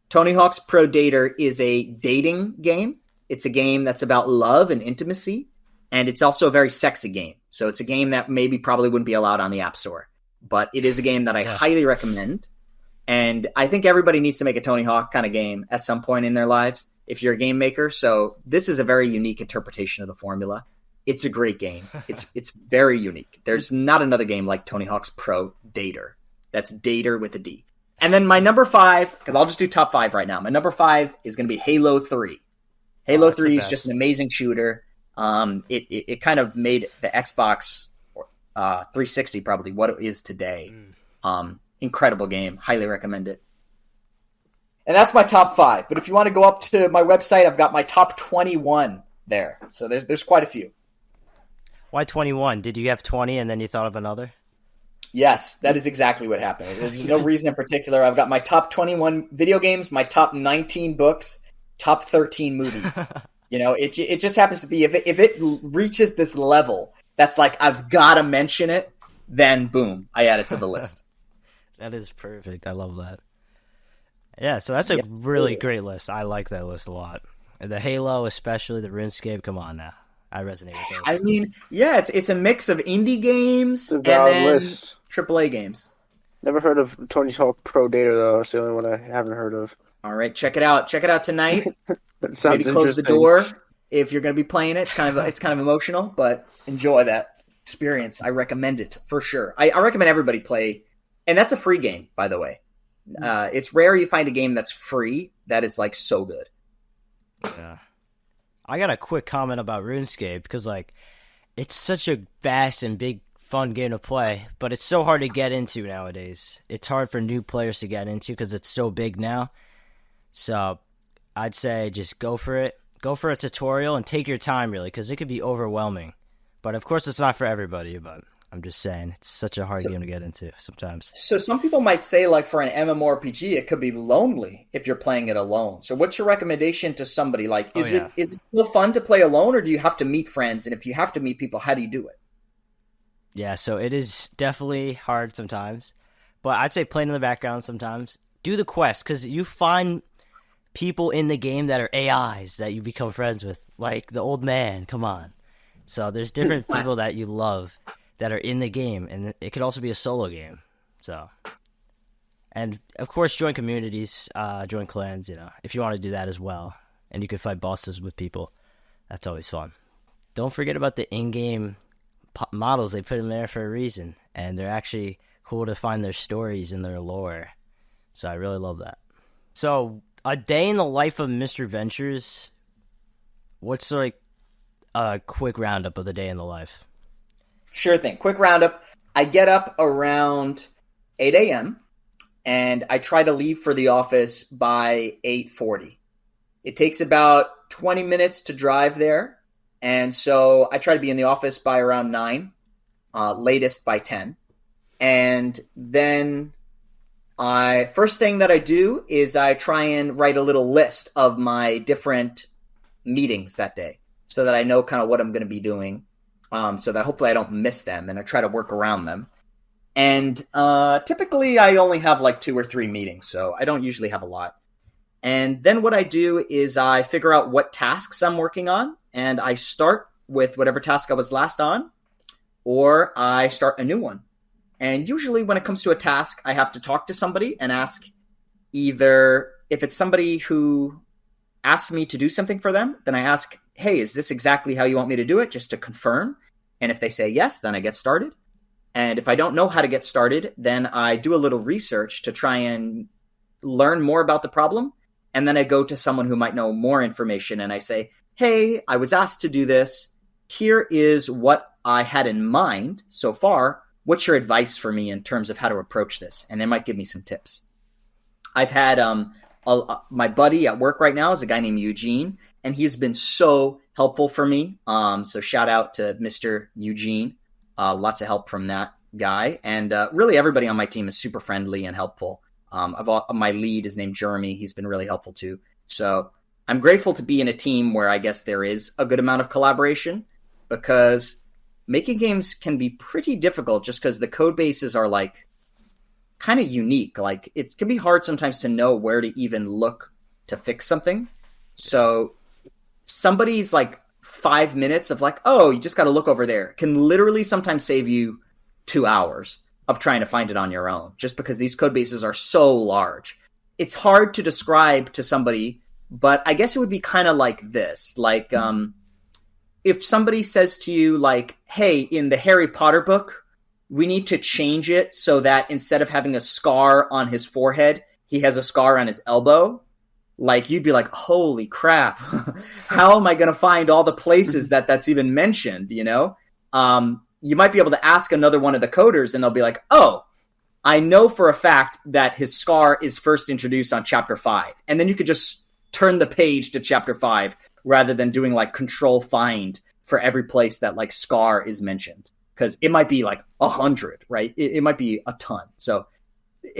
C: Tony Hawk's Pro Dater is a dating game. It's a game that's about love and intimacy. And it's also a very sexy game. So it's a game that probably wouldn't be allowed on the App Store. But it is a game that I highly recommend. And I think everybody needs to make a Tony Hawk kind of game at some point in their lives, if you're a game maker. So this is a very unique interpretation of the formula. It's a great game. It's very unique. There's not another game like Tony Hawk's Pro Dater. That's Dater with a D. And then my number 5, because I'll just do top 5 right now. My number 5 is going to be Halo 3. Halo 3 is just an amazing shooter. It kind of made the Xbox 360 probably what it is today. Incredible game. Highly recommend it. And that's my top 5. But if you want to go up to my website, I've got my top 21 there. So there's quite a few.
A: Why 21? Did you have 20 and then you thought of another?
C: Yes, that is exactly what happened. There's no reason in particular. I've got my top 21 video games, my top 19 books, top 13 movies. It just happens to be, if it reaches this level, that's like, I've got to mention it, then boom, I add it to the list.
A: That is perfect. I love that. Yeah, so that's a really great list. I like that list a lot. And the Halo, especially the RuneScape. Come on now, I resonate with those.
C: I mean, yeah, it's a mix of indie games and then AAA games.
B: Never heard of Tony Hawk Pro Data though. It's the only one I haven't heard of.
C: All right, check it out. Check it out tonight.
B: That sounds
C: Maybe close the door if you're going to be playing it. It's kind of emotional, but enjoy that experience. I recommend it for sure. I recommend everybody play, and that's a free game, by the way. It's rare you find a game that's free that is like so good.
A: Yeah, I got a quick comment about RuneScape because it's such a vast and big, fun game to play, but it's so hard to get into nowadays. It's hard for new players to get into because it's so big now. So I'd say just go for it. Go for a tutorial and take your time, really, because it could be overwhelming. But of course, it's not for everybody. But I'm just saying, it's such a hard game to get into sometimes.
C: So some people might say, for an MMORPG, it could be lonely if you're playing it alone. So what's your recommendation to somebody? Is it still fun to play alone, or do you have to meet friends? And if you have to meet people, how do you do it?
A: Yeah, so it is definitely hard sometimes. But I'd say play in the background sometimes. Do the quest, because you find people in the game that are AIs that you become friends with, like the old man. Come on. So there's different people that you love that are in the game, and it could also be a solo game. So, and of course, join communities, join clans. If you want to do that as well, and you can fight bosses with people. That's always fun. Don't forget about the in-game models. They put them there for a reason, and they're actually cool to find their stories and their lore. So I really love that. So a day in the life of Mr. Ventures. What's a quick roundup of the day in the life?
C: Sure thing. Quick roundup. I get up around 8 a.m. and I try to leave for the office by 8:40. It takes about 20 minutes to drive there. And so I try to be in the office by around 9, latest by 10. And then first thing that I do is I try and write a little list of my different meetings that day so that I know kind of what I'm going to be doing, so that hopefully I don't miss them, and I try to work around them. And typically I only have 2 or 3 meetings, so I don't usually have a lot. And then what I do is I figure out what tasks I'm working on, and I start with whatever task I was last on, or I start a new one. And usually when it comes to a task, I have to talk to somebody and ask, either if it's somebody who asks me to do something for them, then I ask, hey, is this exactly how you want me to do it, just to confirm? And if they say yes, then I get started. And if I don't know how to get started, then I do a little research to try and learn more about the problem. And then I go to someone who might know more information and I say, hey, I was asked to do this. Here is what I had in mind so far. What's your advice for me in terms of how to approach this? And they might give me some tips. I've had my buddy at work right now is a guy named Eugene, and he's been so helpful for me. So shout out to Mr. Eugene. Lots of help from that guy. And really everybody on my team is super friendly and helpful. My lead is named Jeremy. He's been really helpful too. So I'm grateful to be in a team where I guess there is a good amount of collaboration, because making games can be pretty difficult just because the code bases are kind of unique. It can be hard sometimes to know where to even look to fix something. So somebody's 5 minutes of oh, you just got to look over there can literally sometimes save you 2 hours of trying to find it on your own, just because these code bases are so large. It's hard to describe to somebody, but I guess it would be kind of like this. If somebody says to you, hey, in the Harry Potter book, we need to change it so that instead of having a scar on his forehead, he has a scar on his elbow. You'd be holy crap. How am I going to find all the places that's even mentioned, You might be able to ask another one of the coders and they'll be oh, I know for a fact that his scar is first introduced on chapter 5. And then you could just turn the page to chapter 5 rather than doing like control find for every place that like scar is mentioned. Because it might be like 100, right? It might be a ton. So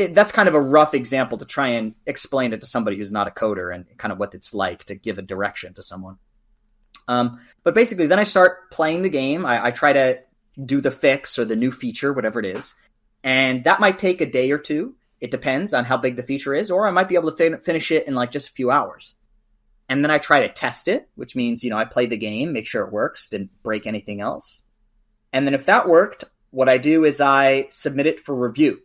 C: that's kind of a rough example to try and explain it to somebody who's not a coder and kind of what it's like to give a direction to someone. But basically, then I start playing the game. I try to do the fix or the new feature, whatever it is. And that might take a day or two. It depends on how big the feature is, or I might be able to finish it in like just a few hours. And then I try to test it, which means, I play the game, make sure it works, didn't break anything else. And then if that worked, what I do is I submit it for review.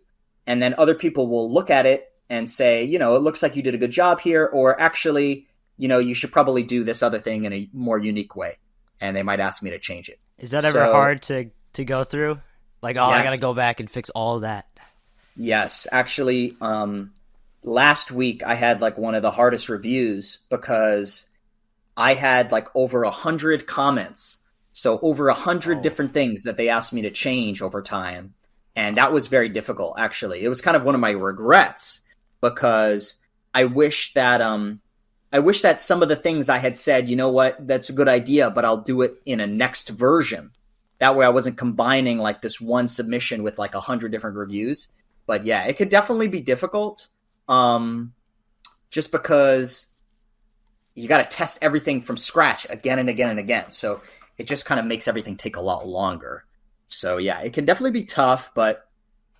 C: And then other people will look at it and say, it looks like you did a good job here, or actually, you should probably do this other thing in a more unique way. And they might ask me to change it.
A: Is that ever hard to go through? Like, yes. I got to go back and fix all of that.
C: Yes. Actually, last week I had like one of the hardest reviews because I had like over 100 comments. So over 100 different things that they asked me to change over time. And that was very difficult, actually. It was kind of one of my regrets because I wish that some of the things I had said, you know what, that's a good idea, but I'll do it in a next version. That way I wasn't combining like this one submission with like 100 different reviews. But yeah, it could definitely be difficult just because you got to test everything from scratch again and again and again. So it just kind of makes everything take a lot longer. So yeah, it can definitely be tough, but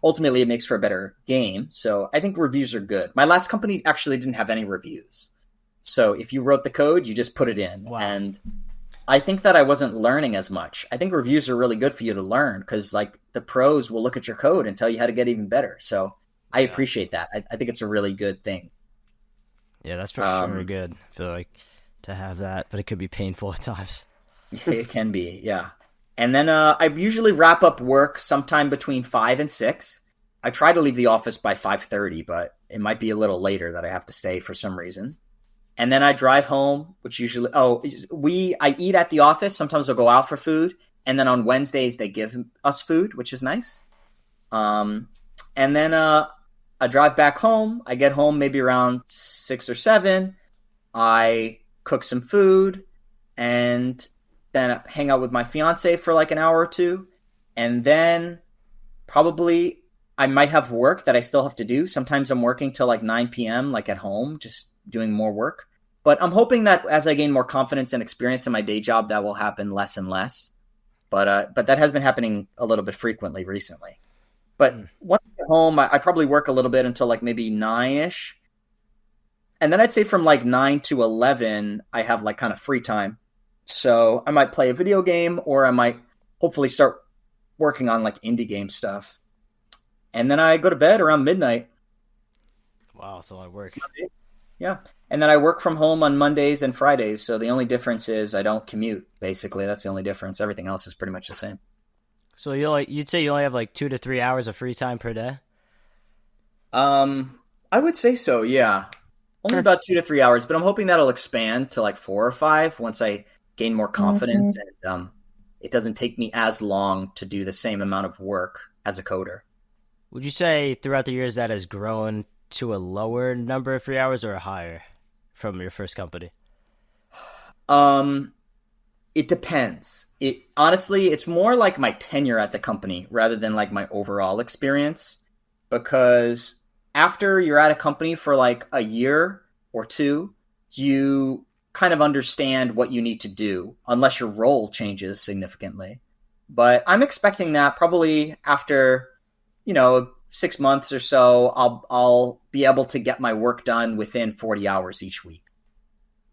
C: ultimately it makes for a better game. So I think reviews are good. My last company actually didn't have any reviews. So if you wrote the code, you just put it in.
A: Wow.
C: And I think that I wasn't learning as much. I think reviews are really good for you to learn because like the pros will look at your code and tell you how to get even better. So I appreciate that. I think it's a really good thing.
A: Yeah, that's for sure good. I feel like to have that, but it could be painful at times.
C: It can be, yeah. And then I usually wrap up work sometime between 5 and 6. I try to leave the office by 5:30, but it might be a little later that I have to stay for some reason. And then I drive home, which usually I eat at the office. Sometimes I'll go out for food, and then on Wednesdays they give us food, which is nice. And then I drive back home. I get home maybe around 6 or 7. I cook some food, and then I hang out with my fiance for like an hour or two, and then probably I might have work that I still have to do. Sometimes I'm working till like 9 p.m. like at home, just doing more work. But I'm hoping that as I gain more confidence and experience in my day job, that will happen less and less. But that has been happening a little bit frequently recently. But once I get home, I probably work a little bit until like maybe 9-ish. And then I'd say from like 9 to 11, I have like kind of free time. So I might play a video game, or I might hopefully start working on like indie game stuff. And then I go to bed around midnight.
A: Wow, that's a lot of work.
C: Yeah. And then I work from home on Mondays and Fridays. So the only difference is I don't commute, basically. That's the only difference. Everything else is pretty much the same.
A: So you'd say you only have like 2 to 3 hours of free time per day?
C: I would say so, yeah. Only about 2 to 3 hours, but I'm hoping that'll expand to like 4 or 5 once I gain more confidence and it doesn't take me as long to do the same amount of work as a coder.
A: Would you say throughout the years that has grown to a lower number of free hours or a higher from your first company?
C: It depends. Honestly, it's more like my tenure at the company rather than like my overall experience, because after you're at a company for like a year or two, you kind of understand what you need to do unless your role changes significantly. But I'm expecting that probably after, 6 months or so, I'll be able to get my work done within 40 hours each week.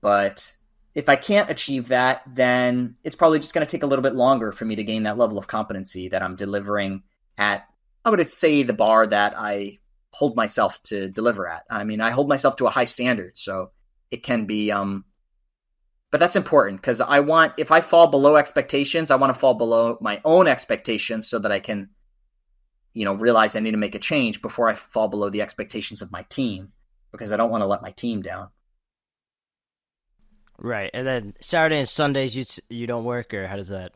C: But if I can't achieve that, then it's probably just going to take a little bit longer for me to gain that level of competency that I'm delivering at, I would say, the bar that I hold myself to deliver at. I mean, I hold myself to a high standard, so it can be, but that's important because if I fall below expectations, I want to fall below my own expectations so that I can, realize I need to make a change before I fall below the expectations of my team, because I don't want to let my team down.
A: Right. And then Saturday and Sundays, you don't work, or how does that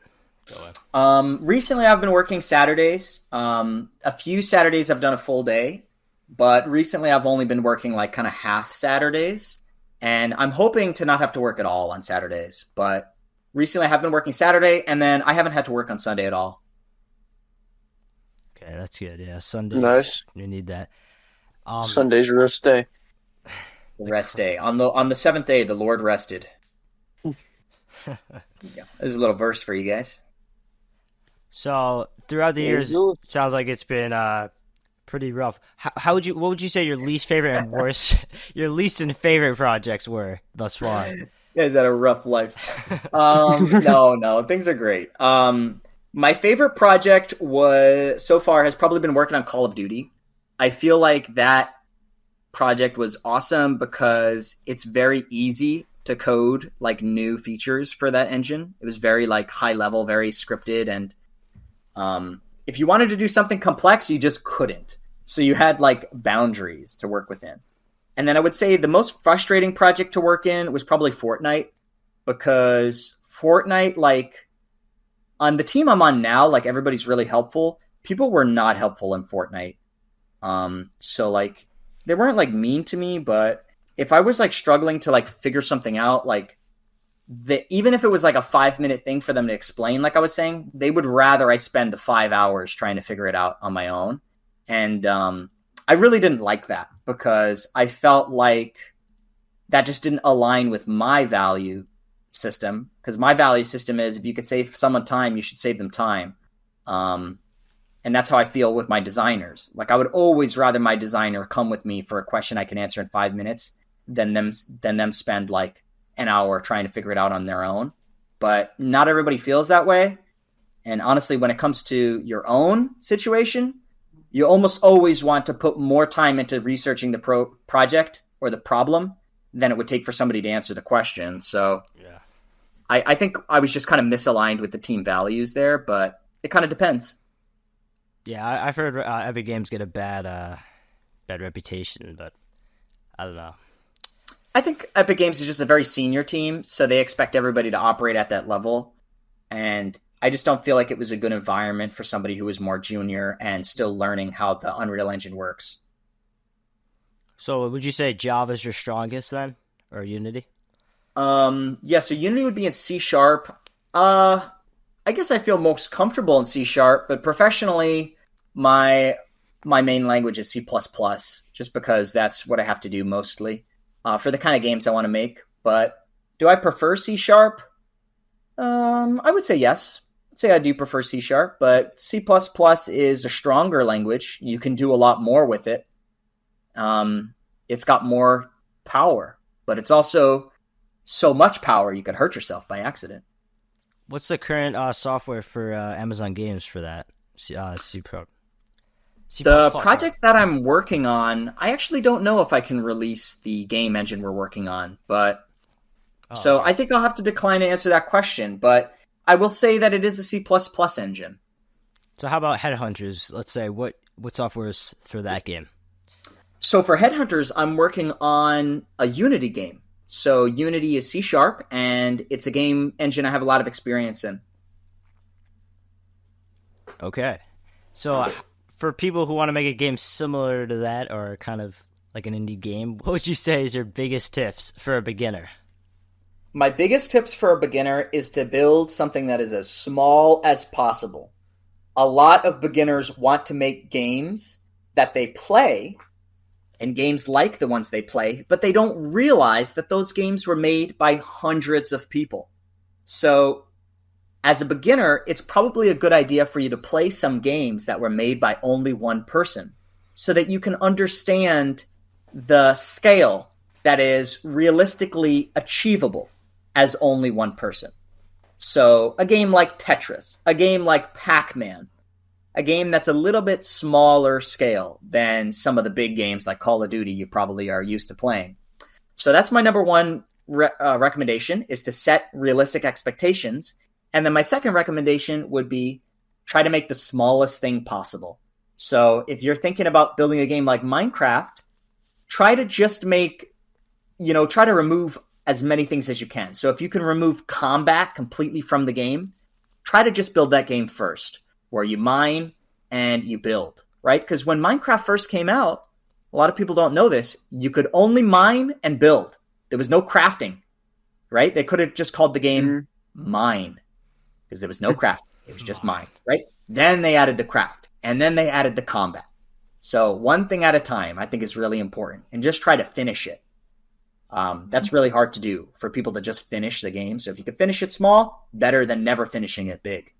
A: Go ahead.
C: Recently I've been working Saturdays. A few Saturdays I've done a full day, but recently I've only been working like kind of half Saturdays, and I'm hoping to not have to work at all on Saturdays, but recently I have been working Saturday, and then I haven't had to work on Sunday at all.
A: Okay, that's good. Yeah, Sundays.
B: Nice.
A: You need that.
B: Sunday's rest day.
C: The rest day. On the seventh day, the Lord rested. Yeah, there's a little verse for you guys.
A: So throughout the years, it sounds like it's been pretty rough. What would you say your least favorite and worst, your least and favorite projects were thus far?
C: You guys had a rough life. No, things are great. My favorite project so far has probably been working on Call of Duty. I feel like that project was awesome because it's very easy to code like new features for that engine. It was very like high level, very scripted, and if you wanted to do something complex, you just couldn't. So you had like boundaries to work within. And then I would say the most frustrating project to work in was probably Fortnite, because Fortnite, like on the team I'm on now, like everybody's really helpful. People were not helpful in Fortnite. So like they weren't like mean to me, but if I was like struggling to like figure something out, like even if it was like a 5-minute thing for them to explain, like I was saying, they would rather I spend the 5 hours trying to figure it out on my own. And I really didn't like that because I felt like that just didn't align with my value system. Because my value system is if you could save someone time, you should save them time. And that's how I feel with my designers. Like I would always rather my designer come with me for a question I can answer in 5 minutes than them spend like an hour trying to figure it out on their own. But not everybody feels that way. And honestly, when it comes to your own situation, you almost always want to put more time into researching the project or the problem than it would take for somebody to answer the question. So yeah, I think I was just kind of misaligned with the team values there, but it kind of depends.
A: Yeah, I've heard Epic Games get a bad reputation, but I don't know.
C: I think Epic Games is just a very senior team, so they expect everybody to operate at that level. And I just don't feel like it was a good environment for somebody who was more junior and still learning how the Unreal Engine works.
A: So would you say Java's your strongest then? Or Unity?
C: Yeah, so Unity would be in C#. I guess I feel most comfortable in C#, but professionally, my main language is C++, just because that's what I have to do mostly for the kind of games I want to make. But do I prefer C#? I would say yes. I'd say I do prefer C#, but C++ is a stronger language. You can do a lot more with it. It's got more power, but it's also so much power you could hurt yourself by accident.
A: What's the current software for Amazon Games for that? C++.
C: The project that I'm working on, I actually don't know if I can release the game engine we're working on, but okay. I think I'll have to decline to answer that question, but I will say that it is a C++ engine.
A: So how about Headhunters? Let's say what software is for that game?
C: So for Headhunters, I'm working on a Unity game. So Unity is C#, and it's a game engine I have a lot of experience in.
A: Okay. So for people who want to make a game similar to that, or kind of like an indie game, what would you say is your biggest tips for a beginner?
C: My biggest tips for a beginner is to build something that is as small as possible. A lot of beginners want to make games that they play, and games like the ones they play, but they don't realize that those games were made by hundreds of people. So as a beginner, it's probably a good idea for you to play some games that were made by only one person so that you can understand the scale that is realistically achievable as only one person. So a game like Tetris, a game like Pac-Man, a game that's a little bit smaller scale than some of the big games like Call of Duty you probably are used to playing. So that's my number one recommendation, is to set realistic expectations. And then my second recommendation would be try to make the smallest thing possible. So if you're thinking about building a game like Minecraft, try to just try to remove as many things as you can. So if you can remove combat completely from the game, try to just build that game first, where you mine and you build, right? Because when Minecraft first came out, a lot of people don't know this, you could only mine and build. There was no crafting, right? They could have just called the game Mine, because there was no crafting. It was just mine, right? Then they added the craft, and then they added the combat. So one thing at a time, I think, is really important, and just try to finish it. That's really hard to do for people to just finish the game. So if you can finish it small, better than never finishing it big.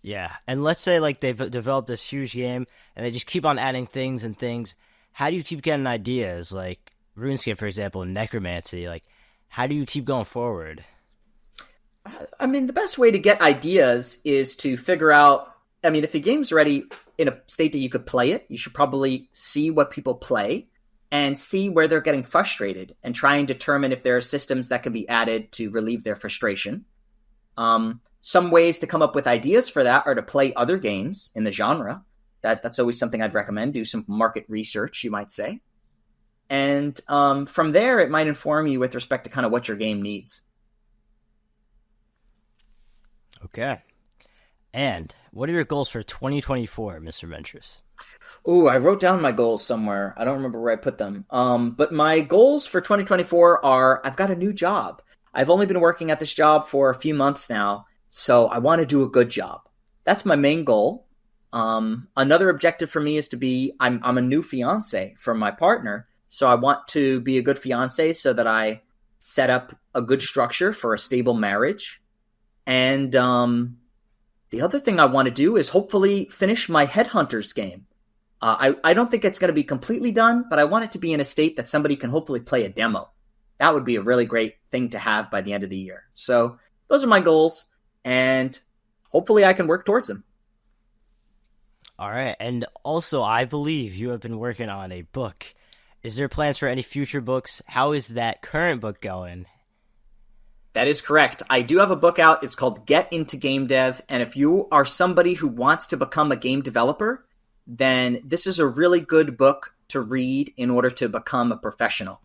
A: Yeah, and let's say like they've developed this huge game, and they just keep on adding things and things. How do you keep getting ideas? Like RuneScape, for example, Necromancy. Like, how do you keep going forward?
C: I mean, the best way to get ideas is to figure out, I mean, if the game's ready in a state that you could play it, you should probably see what people play and see where they're getting frustrated and try and determine if there are systems that can be added to relieve their frustration. Some ways to come up with ideas for that are to play other games in the genre. That's always something I'd recommend. Do some market research, you might say. And from there, it might inform you with respect to kind of what your game needs.
A: Okay. And what are your goals for 2024, Mr. Ventures?
C: Oh, I wrote down my goals somewhere. I don't remember where I put them. But my goals for 2024 are, I've got a new job. I've only been working at this job for a few months now, so I want to do a good job. That's my main goal. Another objective for me is to be, I'm a new fiance for my partner, so I want to be a good fiance so that I set up a good structure for a stable marriage. And the other thing I want to do is hopefully finish my Headhunters game. I don't think it's going to be completely done, but I want it to be in a state that somebody can hopefully play a demo. That would be a really great thing to have by the end of the year. So those are my goals, and hopefully I can work towards them.
A: All right. And also, I believe you have been working on a book. Is there plans for any future books? How is that current book going?
C: That is correct. I do have a book out. It's called Get Into Game Dev. And if you are somebody who wants to become a game developer, then this is a really good book to read in order to become a professional.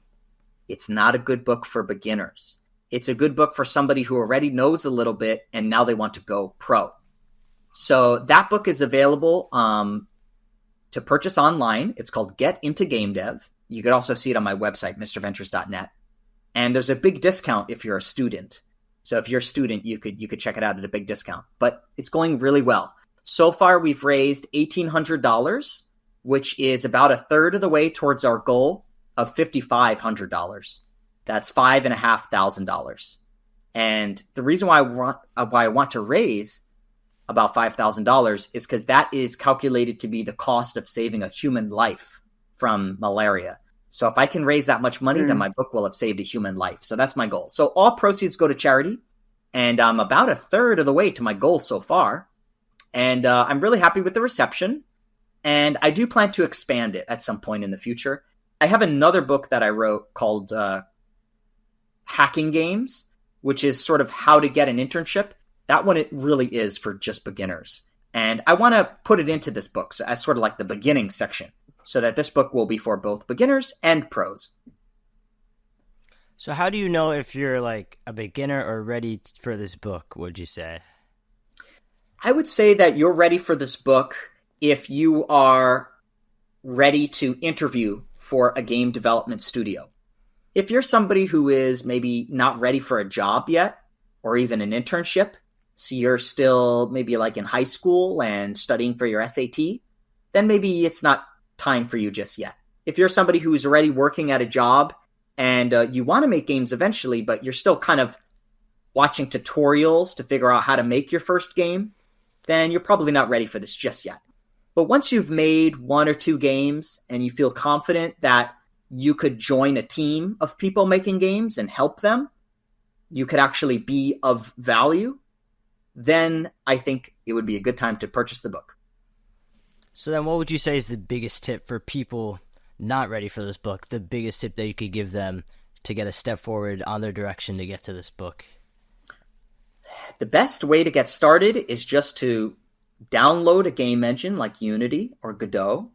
C: It's not a good book for beginners. It's a good book for somebody who already knows a little bit and now they want to go pro. So that book is available to purchase online. It's called Get Into Game Dev. You could also see it on my website, mrventures.net. And there's a big discount if you're a student. So if you're a student, you could check it out at a big discount. But it's going really well. So far, we've raised $1,800, which is about a third of the way towards our goal of $5,500. That's $5,500. And the reason why I want to raise about $5,000 is because that is calculated to be the cost of saving a human life from malaria. So if I can raise that much money, then my book will have saved a human life. So that's my goal. So all proceeds go to charity, and I'm about a third of the way to my goal so far. And I'm really happy with the reception, and I do plan to expand it at some point in the future. I have another book that I wrote called Hacking Games, which is sort of how to get an internship. That one, it really is for just beginners. And I want to put it into this book so as sort of like the beginning section, so that this book will be for both beginners and pros.
A: So how do you know if you're like a beginner or ready for this book, would you say?
C: I would say that you're ready for this book if you are ready to interview for a game development studio. If you're somebody who is maybe not ready for a job yet, or even an internship, so you're still maybe like in high school and studying for your SAT, then maybe it's not time for you just yet. If you're somebody who's already working at a job and you want to make games eventually, but you're still kind of watching tutorials to figure out how to make your first game, then you're probably not ready for this just yet. But once you've made one or two games and you feel confident that you could join a team of people making games and help them, you could actually be of value, then I think it would be a good time to purchase the book.
A: So then what would you say is the biggest tip for people not ready for this book, the biggest tip that you could give them to get a step forward on their direction to get to this book?
C: The best way to get started is just to download a game engine like Unity or Godot.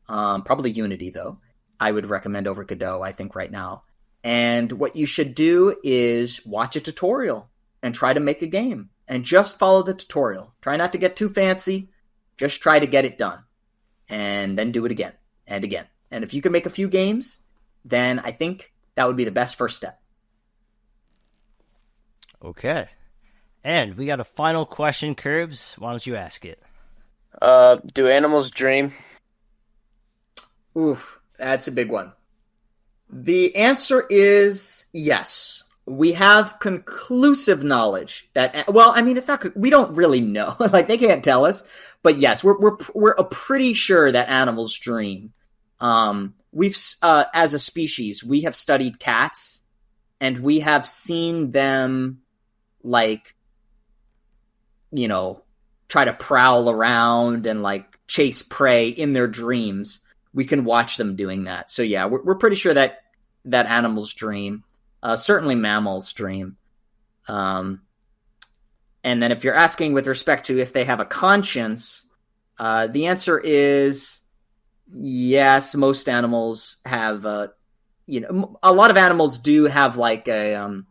C: Probably Unity, though. I would recommend over Godot, I think, right now. And what you should do is watch a tutorial and try to make a game. and just follow the tutorial. Try not to get too fancy. Just try to get it done. And then do it again and again. And if you can make a few games, then I think that would be the best first step.
A: Okay. And we got a final question, Curbs. Why don't you ask it?
B: Do animals dream?
C: Oof, that's a big one. The answer is yes. We have conclusive knowledge that, well, I mean, it's not, we don't really know. Like, they can't tell us. But yes, we're pretty sure that animals dream. We've, as a species, we have studied cats, and we have seen them, like, you know, try to prowl around and, like, chase prey in their dreams. We can watch them doing that. So yeah, we're pretty sure that animals dream. Certainly mammals dream. And then if you're asking with respect to if they have a conscience, the answer is yes. Most animals have, a lot of animals do have like a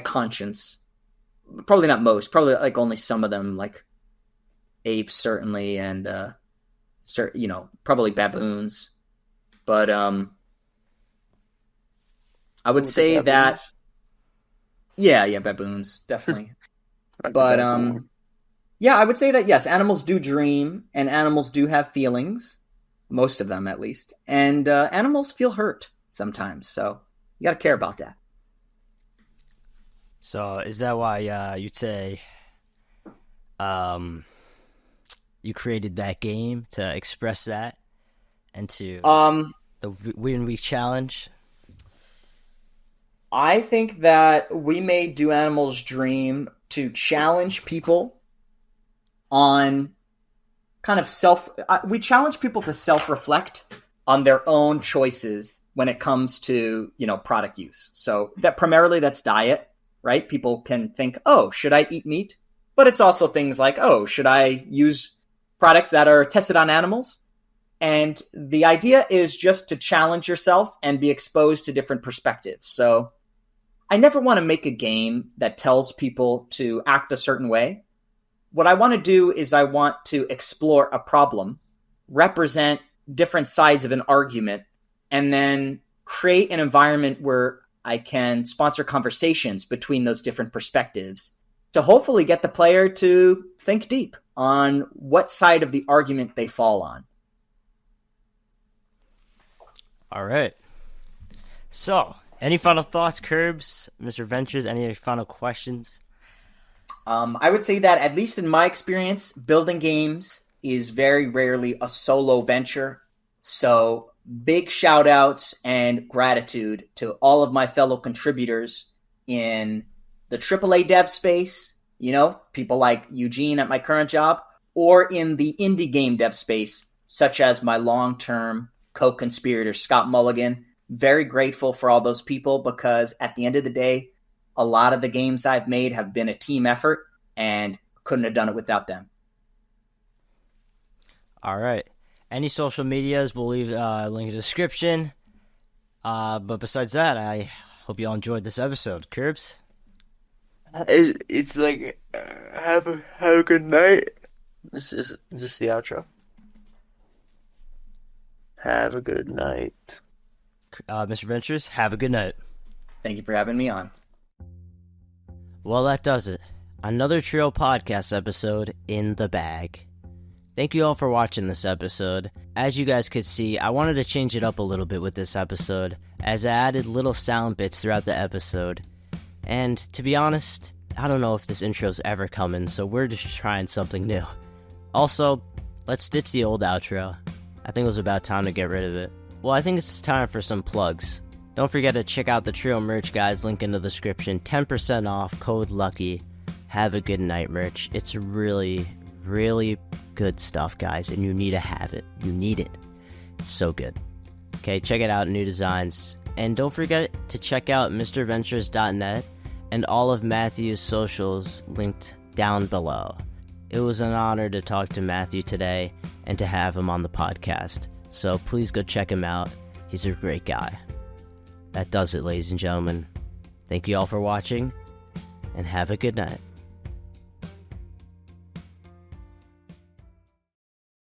C: conscience. Probably not most. Probably like only some of them, like apes certainly, and probably baboons. But I would say that, yeah, baboons, definitely. But, yeah, I would say that, yes, animals do dream, and animals do have feelings, most of them at least, and animals feel hurt sometimes, so you gotta care about that.
A: So, is that why you'd say you created that game to express that into the Win Week Challenge?
C: I think that we made Do Animals Dream to challenge people on kind of we challenge people to self-reflect on their own choices when it comes to, product use. So that primarily that's diet, right? People can think, oh, should I eat meat? But it's also things like, oh, should I use products that are tested on animals? And the idea is just to challenge yourself and be exposed to different perspectives. So I never want to make a game that tells people to act a certain way. What I want to do is I want to explore a problem, represent different sides of an argument, and then create an environment where I can sponsor conversations between those different perspectives to hopefully get the player to think deep on what side of the argument they fall on.
A: All right. So, any final thoughts, Curbs, Mr. Ventures? Any final questions?
C: I would say that, at least in my experience, building games is very rarely a solo venture. So big shout outs and gratitude to all of my fellow contributors in the AAA dev space, people like Eugene at my current job, or in the indie game dev space, such as my long-term co-conspirator, Scott Mulligan. Very grateful for all those people, because at the end of the day, a lot of the games I've made have been a team effort, and couldn't have done it without them.
A: All right. Any social medias, we'll leave a link in the description. But besides that, I hope you all enjoyed this episode. Curbs?
B: It's like, have a good night. This is the outro. Have a good night.
A: Mr. Ventures, have a good night.
C: Thank you for having me on.
A: Well, that does it. Another Treeo podcast episode in the bag. Thank you all for watching this episode. As you guys could see, I wanted to change it up a little bit with this episode, as I added little sound bits throughout the episode. And to be honest, I don't know if this intro's ever coming, so we're just trying something new. Also, let's ditch the old outro. I think it was about time to get rid of it. Well, I think it's time for some plugs. Don't forget to check out the Treeo merch, guys. Link in the description. 10% off, code LUCKY. Have a good night merch. It's really, really good stuff, guys, and you need to have it. You need it. It's so good. Okay, check it out, new designs. And don't forget to check out MrVentures.net and all of Matthew's socials linked down below. It was an honor to talk to Matthew today and to have him on the podcast. So please go check him out. He's a great guy. That does it, ladies and gentlemen. Thank you all for watching, and have a good night.